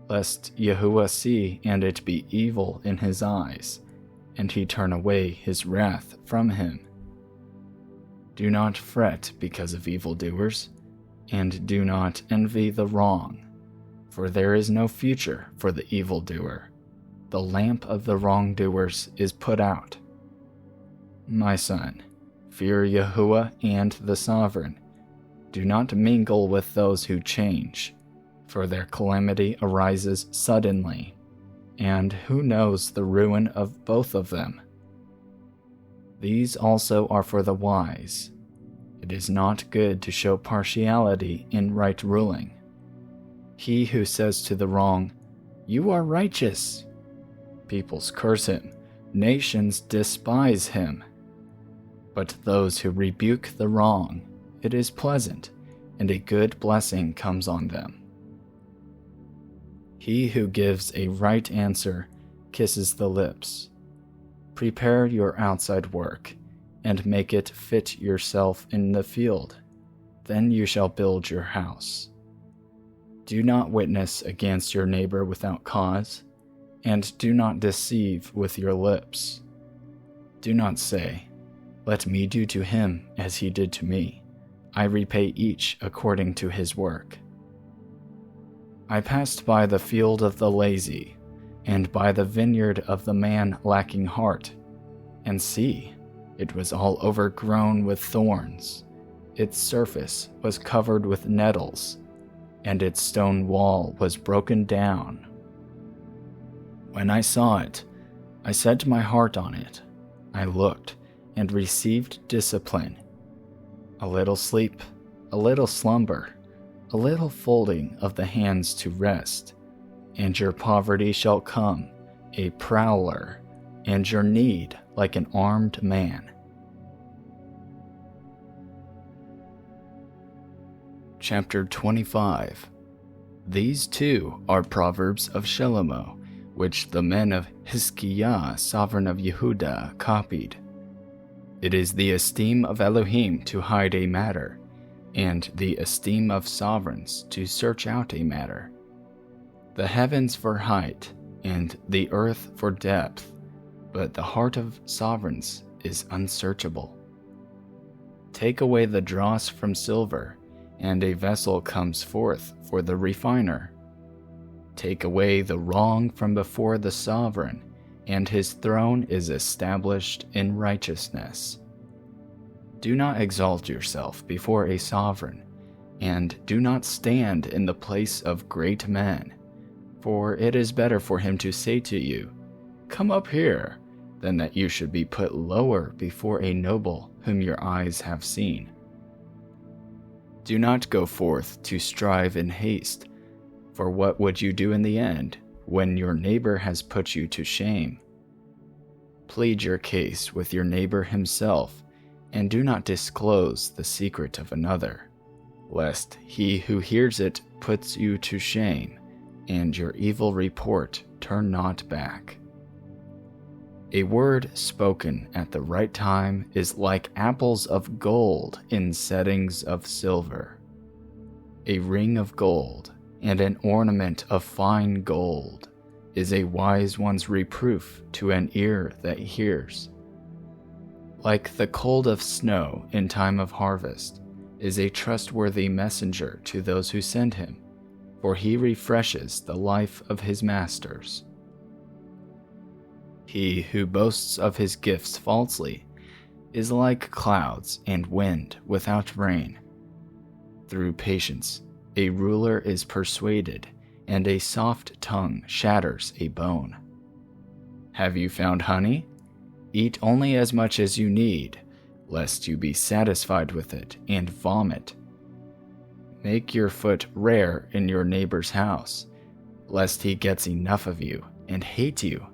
lest Yahuwah see and it be evil in his eyes, and he turn away his wrath from him. Do not fret because of evildoers, and do not envy the wrong, for there is no future for the evildoer. The lamp of the wrongdoers is put out. My son, fear Yahuwah and the Sovereign. Do not mingle with those who change, for their calamity arises suddenly, and who knows the ruin of both of them? These also are for the wise. It is not good to show partiality in right ruling. He who says to the wrong, You are righteous, peoples curse him, nations despise him. But those who rebuke the wrong, it is pleasant, and a good blessing comes on them. He who gives a right answer kisses the lips. Prepare your outside work, and make it fit yourself in the field. Then you shall build your house. Do not witness against your neighbor without cause, and do not deceive with your lips. Do not say, Let me do to him as he did to me. I repay each according to his work. I passed by the field of the lazy, and by the vineyard of the man lacking heart, and see, it was all overgrown with thorns. Its surface was covered with nettles, and its stone wall was broken down. When I saw it, I set my heart on it. I looked and received discipline. A little sleep, a little slumber, a little folding of the hands to rest, and your poverty shall come, a prowler, and your need like an armed man. Chapter 25. These two are proverbs of Shlomo, which the men of Hiskiah, sovereign of Yehudah, copied. It is the esteem of Elohim to hide a matter, and the esteem of sovereigns to search out a matter. The heavens for height, and the earth for depth, but the heart of sovereigns is unsearchable. Take away the dross from silver, and a vessel comes forth for the refiner. Take away the wrong from before the sovereign, and his throne is established in righteousness. Do not exalt yourself before a sovereign, and do not stand in the place of great men, for it is better for him to say to you, "Come up here," than that you should be put lower before a noble whom your eyes have seen. Do not go forth to strive in haste, for what would you do in the end, when your neighbor has put you to shame? Plead your case with your neighbor himself, and do not disclose the secret of another, lest he who hears it puts you to shame, and your evil report turn not back. A word spoken at the right time is like apples of gold in settings of silver. A ring of gold and an ornament of fine gold is a wise one's reproof to an ear that hears. Like the cold of snow in time of harvest is a trustworthy messenger to those who send him, for he refreshes the life of his masters. He who boasts of his gifts falsely is like clouds and wind without rain. Through patience, a ruler is persuaded, and a soft tongue shatters a bone. Have you found honey? Eat only as much as you need, lest you be satisfied with it and vomit. Make your foot rare in your neighbor's house, lest he gets enough of you and hate you.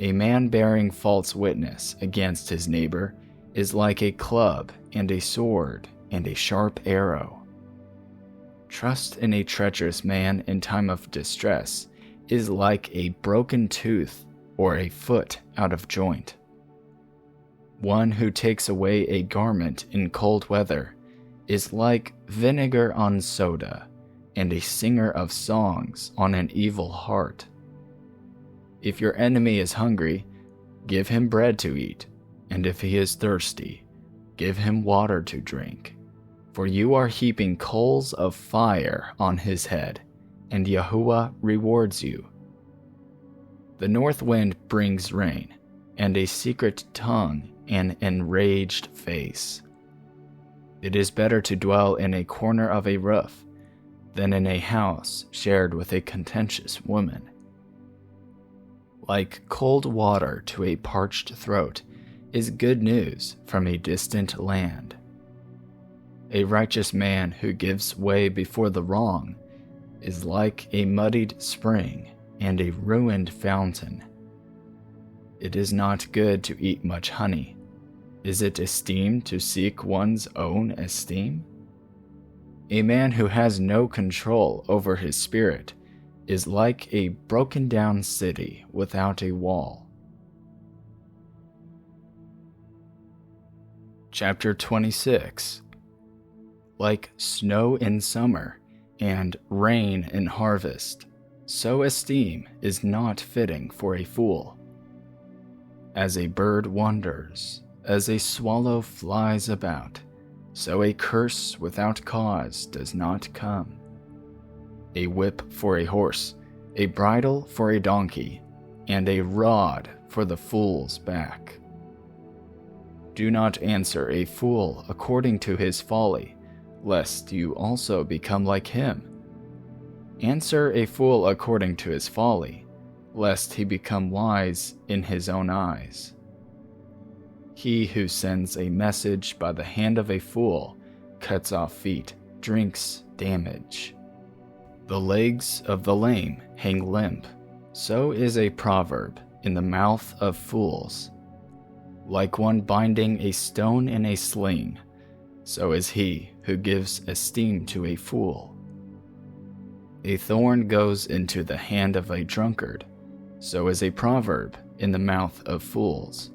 A man bearing false witness against his neighbor is like a club and a sword and a sharp arrow. Trust in a treacherous man in time of distress is like a broken tooth or a foot out of joint. One who takes away a garment in cold weather is like vinegar on soda, and a singer of songs on an evil heart. If your enemy is hungry, give him bread to eat, and if he is thirsty, give him water to drink. For you are heaping coals of fire on his head, and Yahuwah rewards you. The north wind brings rain, and a secret tongue an enraged face. It is better to dwell in a corner of a roof than in a house shared with a contentious woman. Like cold water to a parched throat is good news from a distant land. A righteous man who gives way before the wrong is like a muddied spring and a ruined fountain. It is not good to eat much honey. Is it esteemed to seek one's own esteem? A man who has no control over his spirit is like a broken down city without a wall. Chapter 26. Like snow in summer and rain in harvest, so esteem is not fitting for a fool. As a bird wanders, as a swallow flies about, so a curse without cause does not come. A whip for a horse, a bridle for a donkey, and a rod for the fool's back. Do not answer a fool according to his folly, lest you also become like him. Answer a fool according to his folly, lest he become wise in his own eyes. He who sends a message by the hand of a fool cuts off feet, drinks damage. The legs of the lame hang limp, so is a proverb in the mouth of fools. Like one binding a stone in a sling, so is he who gives esteem to a fool. A thorn goes into the hand of a drunkard, so is a proverb in the mouth of fools.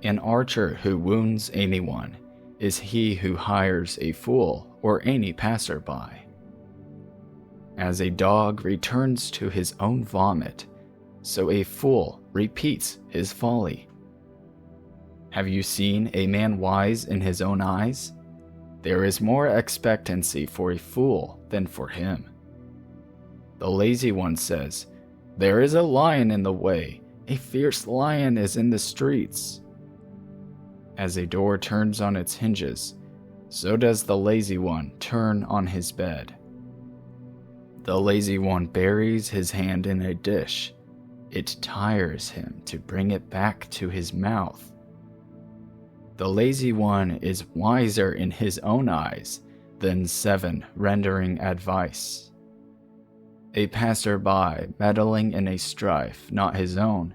An archer who wounds anyone is he who hires a fool or any passerby. As a dog returns to his own vomit, so a fool repeats his folly. Have you seen a man wise in his own eyes? There is more expectancy for a fool than for him. The lazy one says, "There is a lion in the way, a fierce lion is in the streets." As a door turns on its hinges, so does the lazy one turn on his bed. The lazy one buries his hand in a dish. It tires him to bring it back to his mouth. The lazy one is wiser in his own eyes than 7 rendering advice. A passerby meddling in a strife not his own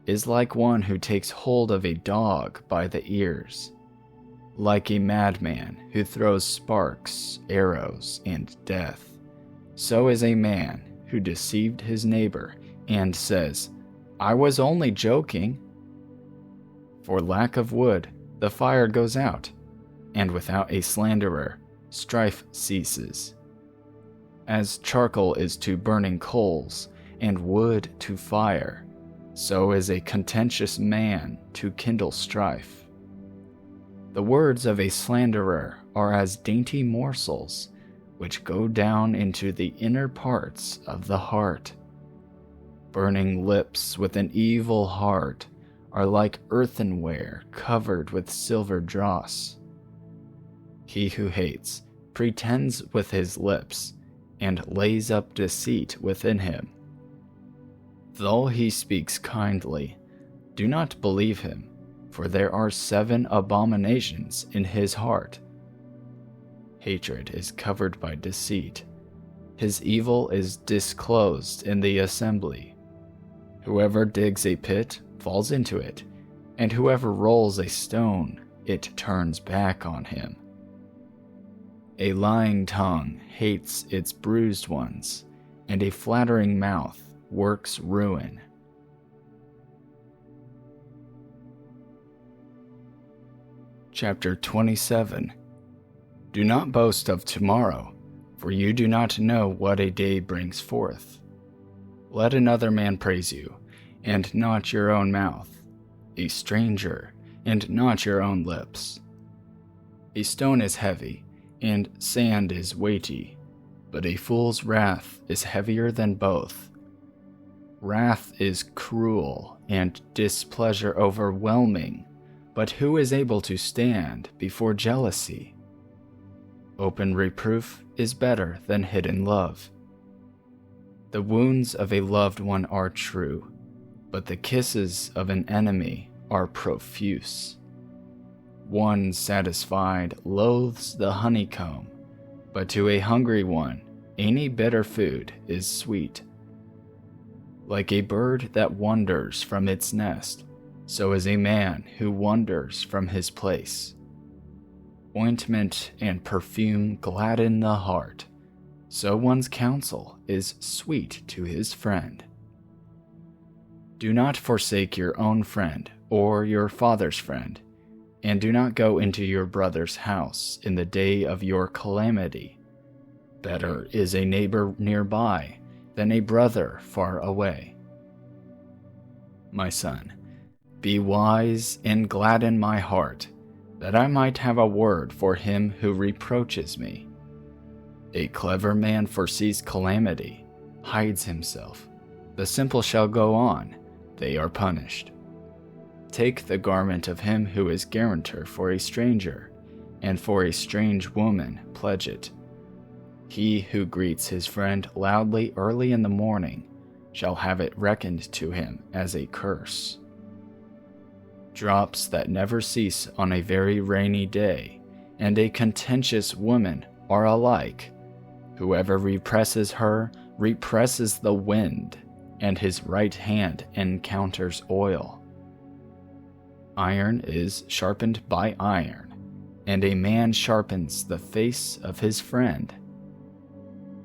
is like one who takes hold of a dog by the ears. Like a madman who throws sparks, arrows, and death, so is a man who deceived his neighbor and says, "I was only joking." For lack of wood, the fire goes out, and without a slanderer, strife ceases. As charcoal is to burning coals, and wood to fire, so is a contentious man to kindle strife. The words of a slanderer are as dainty morsels, which go down into the inner parts of the heart. Burning lips with an evil heart are like earthenware covered with silver dross. He who hates pretends with his lips, and lays up deceit within him. Though he speaks kindly, do not believe him, for there are 7 abominations in his heart. Hatred is covered by deceit. His evil is disclosed in the assembly. Whoever digs a pit falls into it, and whoever rolls a stone, it turns back on him. A lying tongue hates its bruised ones, and a flattering mouth works ruin. Chapter 27. Do not boast of tomorrow, for you do not know what a day brings forth. Let another man praise you, and not your own mouth, a stranger, and not your own lips. A stone is heavy, and sand is weighty, but a fool's wrath is heavier than both. Wrath is cruel, and displeasure overwhelming, but who is able to stand before jealousy? Open reproof is better than hidden love. The wounds of a loved one are true, but the kisses of an enemy are profuse. One satisfied loathes the honeycomb, but to a hungry one, any bitter food is sweet. Like a bird that wanders from its nest, so is a man who wanders from his place. Ointment and perfume gladden the heart, so one's counsel is sweet to his friend. Do not forsake your own friend or your father's friend, and do not go into your brother's house in the day of your calamity. Better is a neighbor nearby than a brother far away. My son, be wise and gladden my heart, that I might have a word for him who reproaches me. A clever man foresees calamity, hides himself. The simple shall go on, they are punished. Take the garment of him who is guarantor for a stranger, and for a strange woman pledge it. He who greets his friend loudly early in the morning shall have it reckoned to him as a curse. Drops that never cease on a very rainy day, and a contentious woman are alike. Whoever represses her represses the wind, and his right hand encounters oil. Iron is sharpened by iron, and a man sharpens the face of his friend.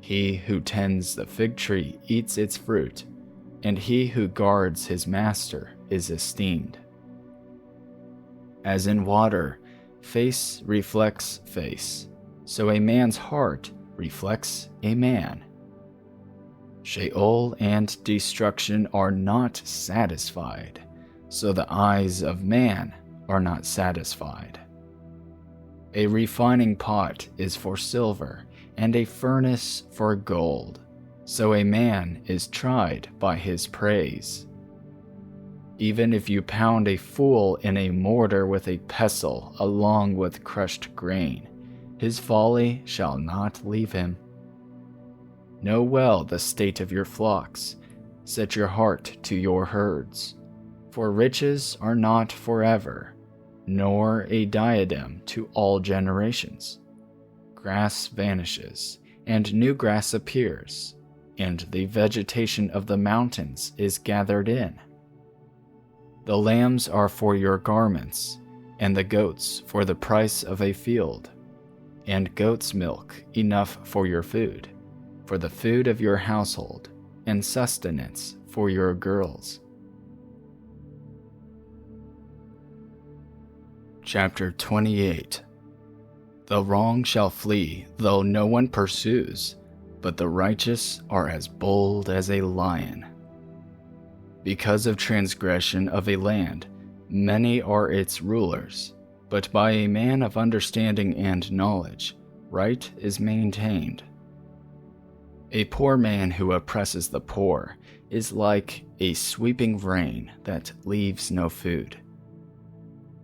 He who tends the fig tree eats its fruit, and he who guards his master is esteemed. As in water, face reflects face, so a man's heart reflects a man. Sheol and destruction are not satisfied, so the eyes of man are not satisfied. A refining pot is for silver, and a furnace for gold, so a man is tried by his praise. Even if you pound a fool in a mortar with a pestle along with crushed grain, his folly shall not leave him. Know well the state of your flocks, set your heart to your herds, for riches are not forever, nor a diadem to all generations. Grass vanishes, and new grass appears, and the vegetation of the mountains is gathered in. The lambs are for your garments, and the goats for the price of a field, and goat's milk enough for your food, for the food of your household, and sustenance for your girls. Chapter 28. The wrong shall flee, though no one pursues, but the righteous are as bold as a lion. Because of transgression of a land, many are its rulers, but by a man of understanding and knowledge, right is maintained. A poor man who oppresses the poor is like a sweeping rain that leaves no food.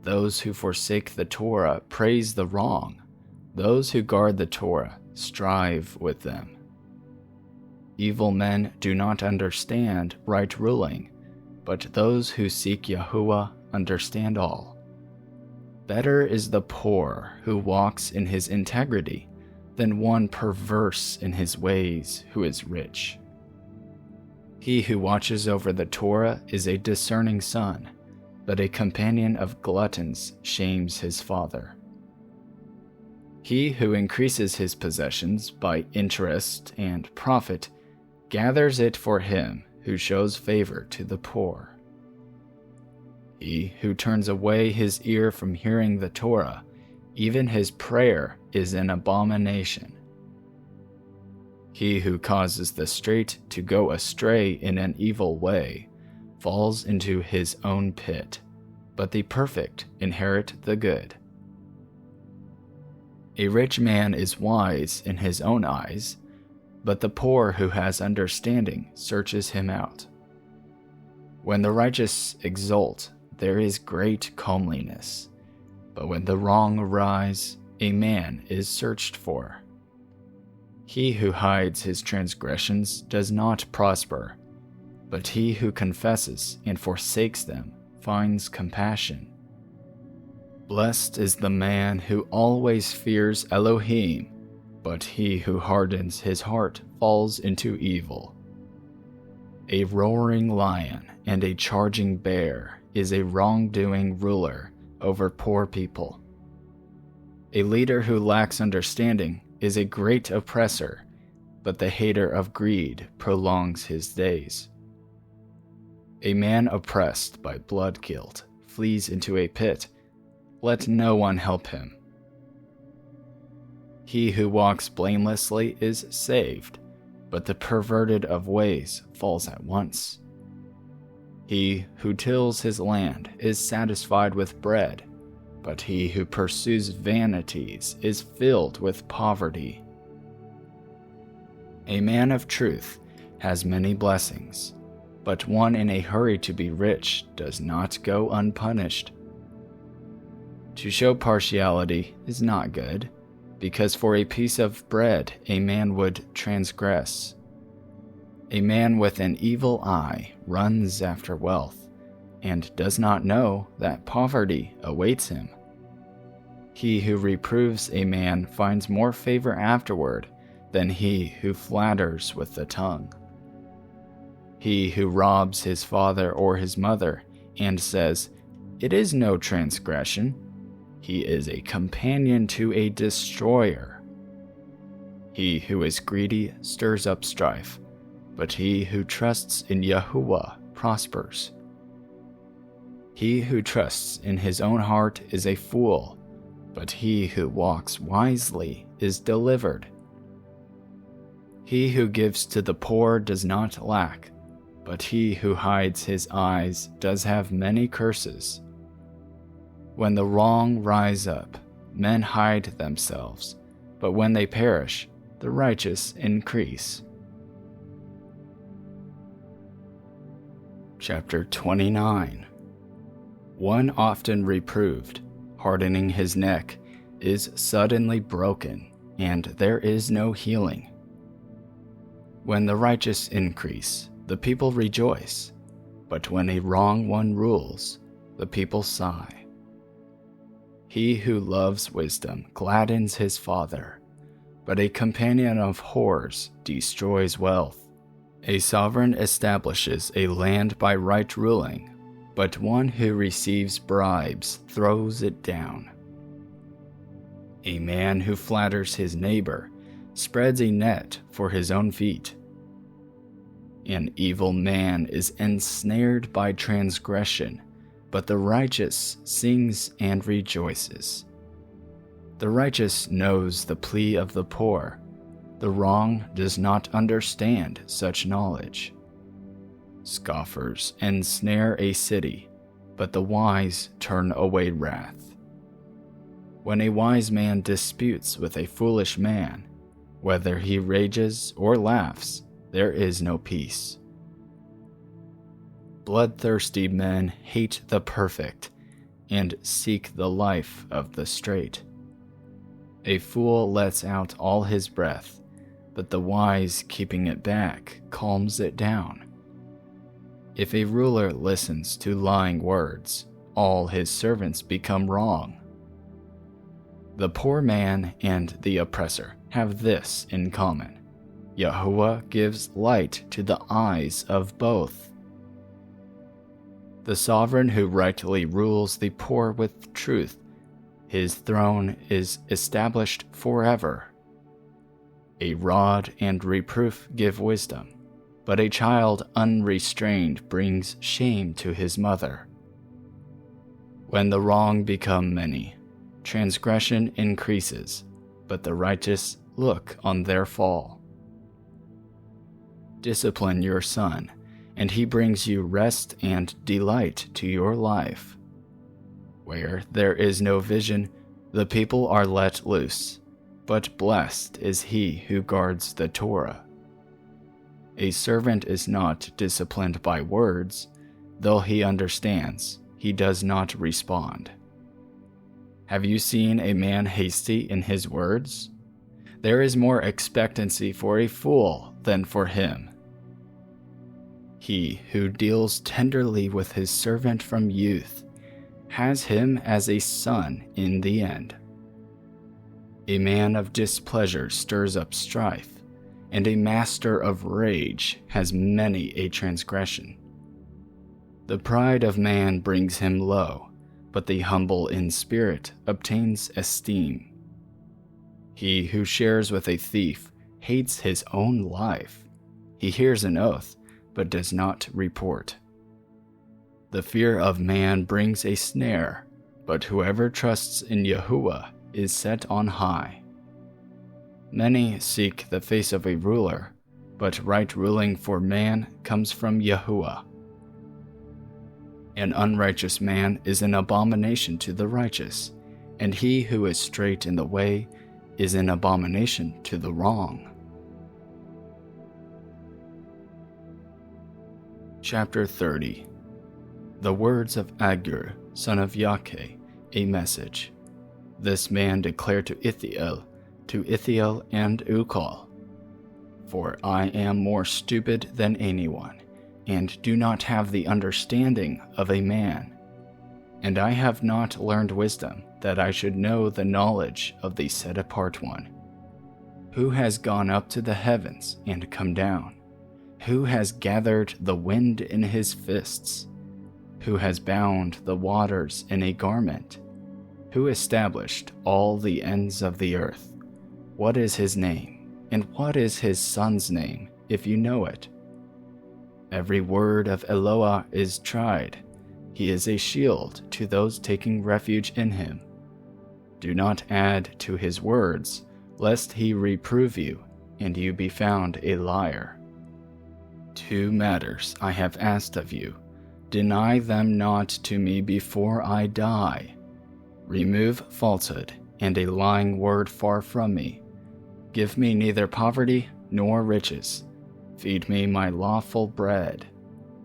Those who forsake the Torah praise the wrong. Those who guard the Torah strive with them. Evil men do not understand right ruling, but those who seek Yahuwah understand all. Better is the poor who walks in his integrity than one perverse in his ways who is rich. He who watches over the Torah is a discerning son, but a companion of gluttons shames his father. He who increases his possessions by interest and profit gathers it for him who shows favor to the poor. He who turns away his ear from hearing the Torah, even his prayer is an abomination. He who causes the straight to go astray in an evil way falls into his own pit, but the perfect inherit the good. A rich man is wise in his own eyes, but the poor who has understanding searches him out. When the righteous exult, there is great comeliness, but when the wrong arise, a man is searched for. He who hides his transgressions does not prosper, but he who confesses and forsakes them finds compassion. Blessed is the man who always fears Elohim, but he who hardens his heart falls into evil. A roaring lion and a charging bear is a wrongdoing ruler over poor people. A leader who lacks understanding is a great oppressor, but the hater of greed prolongs his days. A man oppressed by blood guilt flees into a pit. Let no one help him. He who walks blamelessly is saved, but the perverted of ways falls at once. He who tills his land is satisfied with bread, but he who pursues vanities is filled with poverty. A man of truth has many blessings, but one in a hurry to be rich does not go unpunished. To show partiality is not good, because for a piece of bread a man would transgress. A man with an evil eye runs after wealth, and does not know that poverty awaits him. He who reproves a man finds more favor afterward than he who flatters with the tongue. He who robs his father or his mother and says, "It is no transgression," he is a companion to a destroyer. He who is greedy stirs up strife, but he who trusts in YHWH prospers. He who trusts in his own heart is a fool, but he who walks wisely is delivered. He who gives to the poor does not lack, but he who hides his eyes does have many curses. When the wrong rise up, men hide themselves, but when they perish, the righteous increase. Chapter 29. One often reproved, hardening his neck, is suddenly broken, and there is no healing. When the righteous increase, the people rejoice, but when a wrong one rules, the people sigh. He who loves wisdom gladdens his father, but a companion of whores destroys wealth. A sovereign establishes a land by right ruling, but one who receives bribes throws it down. A man who flatters his neighbor spreads a net for his own feet. An evil man is ensnared by transgression, but the righteous sings and rejoices. The righteous knows the plea of the poor. The wrong does not understand such knowledge. Scoffers ensnare a city, but the wise turn away wrath. When a wise man disputes with a foolish man, whether he rages or laughs, there is no peace. Bloodthirsty men hate the perfect and seek the life of the straight. A fool lets out all his breath, but the wise, keeping it back, calms it down. If a ruler listens to lying words, all his servants become wrong. The poor man and the oppressor have this in common: YHWH gives light to the eyes of both. The sovereign who rightly rules the poor with truth, his throne is established forever. A rod and reproof give wisdom, but a child unrestrained brings shame to his mother. When the wrong become many, transgression increases, but the righteous look on their fall. Discipline your son, and he brings you rest and delight to your life. Where there is no vision, the people are let loose, but blessed is he who guards the Torah. A servant is not disciplined by words, though he understands, he does not respond. Have you seen a man hasty in his words? There is more expectancy for a fool than for him. He who deals tenderly with his servant from youth has him as a son in the end. A man of displeasure stirs up strife, and a master of rage has many a transgression. The pride of man brings him low, but the humble in spirit obtains esteem. He who shares with a thief hates his own life. He hears an oath, but does not report. The fear of man brings a snare, but whoever trusts in YHWH is set on high. Many seek the face of a ruler, but right ruling for man comes from YHWH. An unrighteous man is an abomination to the righteous, and he who is straight in the way is an abomination to the wrong. Chapter 30. The words of Agur, son of Yakeh, a message. This man declared to Ithiel and Ukal, "For I am more stupid than anyone, and do not have the understanding of a man. And I have not learned wisdom, that I should know the knowledge of the set-apart one. Who has gone up to the heavens and come down? Who has gathered the wind in his fists? Who has bound the waters in a garment? Who established all the ends of the earth? What is his name? And what is his son's name, if you know it? Every word of Eloah is tried. He is a shield to those taking refuge in him. Do not add to his words, lest he reprove you, and you be found a liar. 2 matters I have asked of you. Deny them not to me before I die. Remove falsehood and a lying word far from me. Give me neither poverty nor riches. Feed me my lawful bread,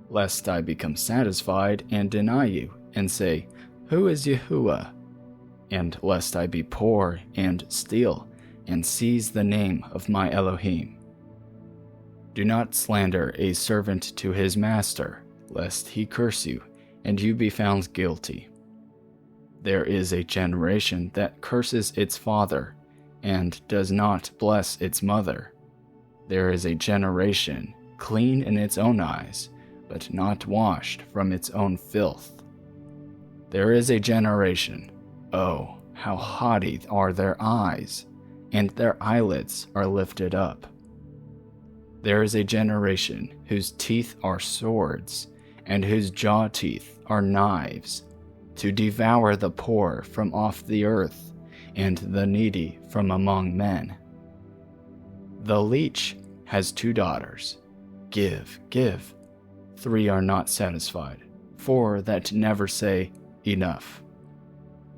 lest I become satisfied and deny you, and say, Who is Yahuwah? And lest I be poor and steal, and seize the name of my Elohim. Do not slander a servant to his master, lest he curse you, and you be found guilty. There is a generation that curses its father, and does not bless its mother. There is a generation clean in its own eyes, but not washed from its own filth. There is a generation, oh, how haughty are their eyes, and their eyelids are lifted up. There is a generation whose teeth are swords, and whose jaw teeth are knives, to devour the poor from off the earth, and the needy from among men. The leech has 2 daughters. Give, give. 3 are not satisfied, 4 that never say, Enough.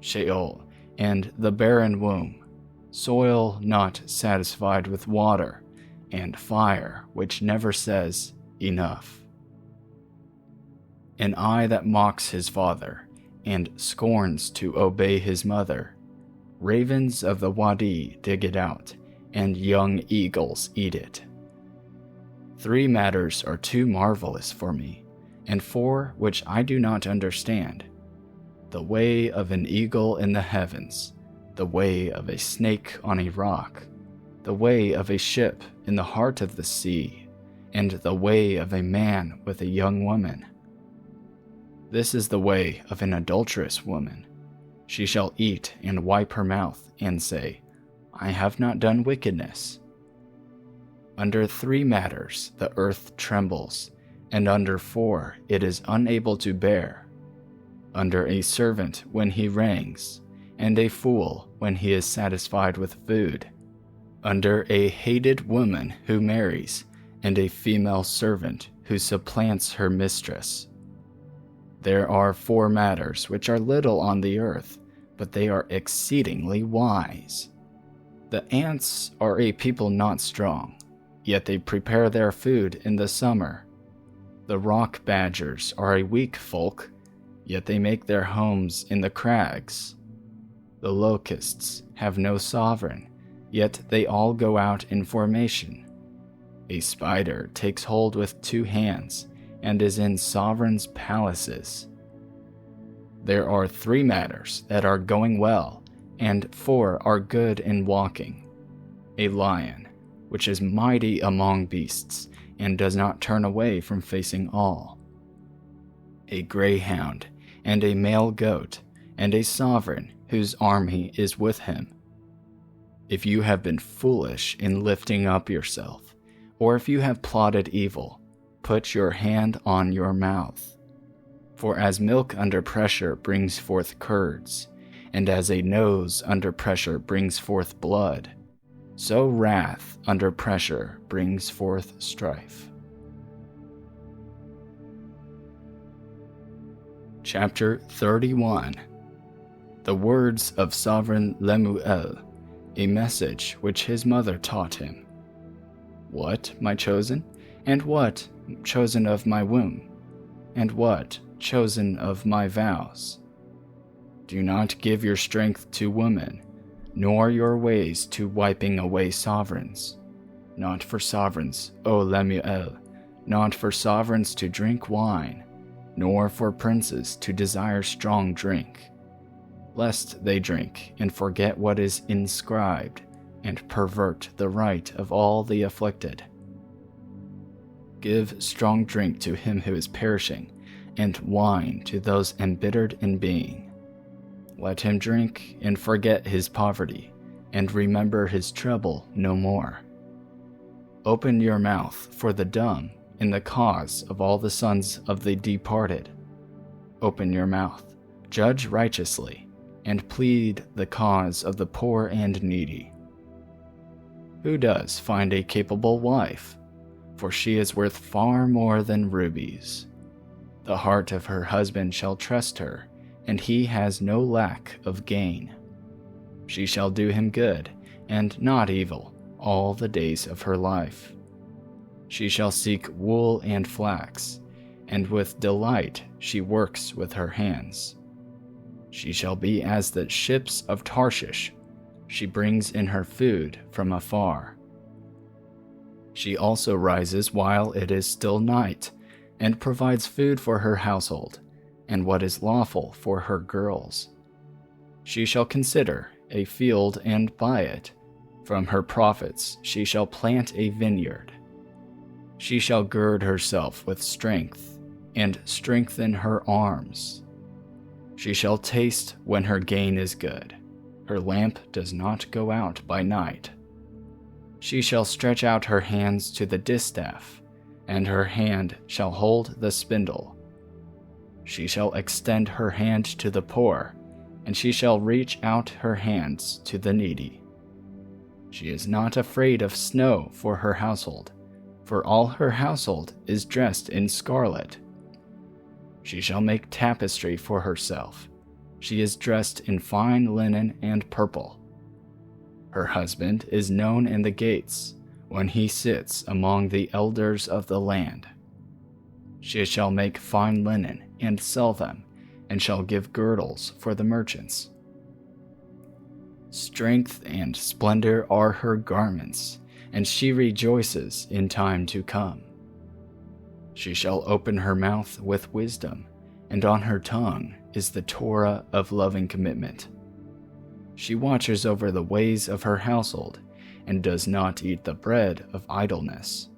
Sheol and the barren womb, soil not satisfied with water, and fire which never says, Enough. An eye that mocks his father, and scorns to obey his mother. Ravens of the Wadi dig it out, and young eagles eat it. 3 matters are too marvelous for me, and 4 which I do not understand. The way of an eagle in the heavens, the way of a snake on a rock, the way of a ship in the heart of the sea, and the way of a man with a young woman. This is the way of an adulterous woman. She shall eat and wipe her mouth, and say, I have not done wickedness. Under 3 matters the earth trembles, and under 4 it is unable to bear. Under a servant when he reigns, and a fool when he is satisfied with food. Under a hated woman who marries, and a female servant who supplants her mistress. There are 4 matters which are little on the earth, but they are exceedingly wise. The ants are a people not strong, yet they prepare their food in the summer. The rock badgers are a weak folk, yet they make their homes in the crags. The locusts have no sovereign, yet they all go out in formation. A spider takes hold with 2 hands, and is in sovereigns' palaces. There are 3 matters that are going well, and 4 are good in walking. A lion, which is mighty among beasts, and does not turn away from facing all. A greyhound, and a male goat, and a sovereign whose army is with him. If you have been foolish in lifting up yourself, or if you have plotted evil, put your hand on your mouth. For as milk under pressure brings forth curds, and as a nose under pressure brings forth blood, so wrath under pressure brings forth strife. Chapter 31. The words of Sovereign Lemuel, a message which his mother taught him. What, my chosen? And what, chosen of my womb? And what, chosen of my vows? Do not give your strength to women, nor your ways to wiping away sovereigns. Not for sovereigns, O Lemuel, not for sovereigns to drink wine, nor for princes to desire strong drink, lest they drink and forget what is inscribed, and pervert the right of all the afflicted. Give strong drink to him who is perishing, and wine to those embittered in being. Let him drink and forget his poverty, and remember his trouble no more. open your mouth for the dumb in the cause of all the sons of the departed. Open your mouth, judge righteously, and plead the cause of the poor and needy. Who does find a capable wife? For she is worth far more than rubies. The heart of her husband shall trust her, and he has no lack of gain. She shall do him good, and not evil, all the days of her life. She shall seek wool and flax, and with delight she works with her hands. She shall be as the ships of Tarshish. She brings in her food from afar. She also rises while it is still night, and provides food for her household, and what is lawful for her girls. She shall consider a field and buy it. From her profits she shall plant a vineyard. She shall gird herself with strength, and strengthen her arms. She shall taste when her gain is good. Her lamp does not go out by night. She shall stretch out her hands to the distaff, and her hand shall hold the spindle. She shall extend her hand to the poor, and she shall reach out her hands to the needy. She is not afraid of snow for her household, for all her household is dressed in scarlet. She shall make tapestry for herself. She is dressed in fine linen and purple. Her husband is known in the gates, when he sits among the elders of the land. She shall make fine linen and sell them, and shall give girdles for the merchants. Strength and splendor are her garments, and she rejoices in time to come. She shall open her mouth with wisdom, and on her tongue is the Torah of loving commitment. She watches over the ways of her household, and does not eat the bread of idleness.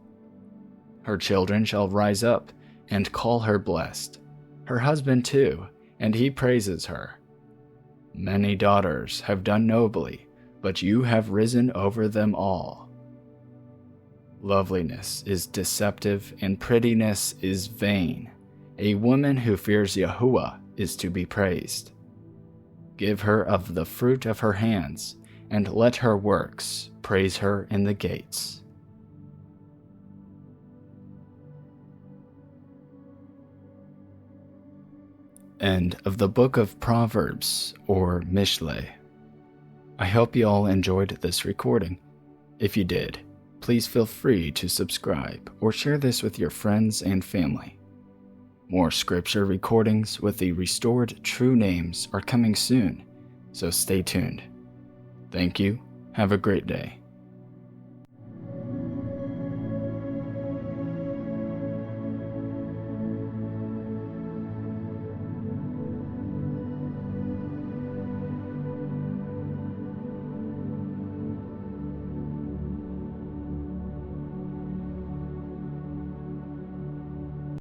Her children shall rise up and call her blessed, her husband too, and he praises her. Many daughters have done nobly, but you have risen over them all. Loveliness is deceptive, and prettiness is vain. A woman who fears Yahuwah is to be praised. Give her of the fruit of her hands, and let her works praise her in the gates. End of the book of Proverbs, or Mishle. I hope you all enjoyed this recording. If you did, please feel free to subscribe or share this with your friends and family. More scripture recordings with the restored true names are coming soon, so stay tuned. Thank you. Have a great day.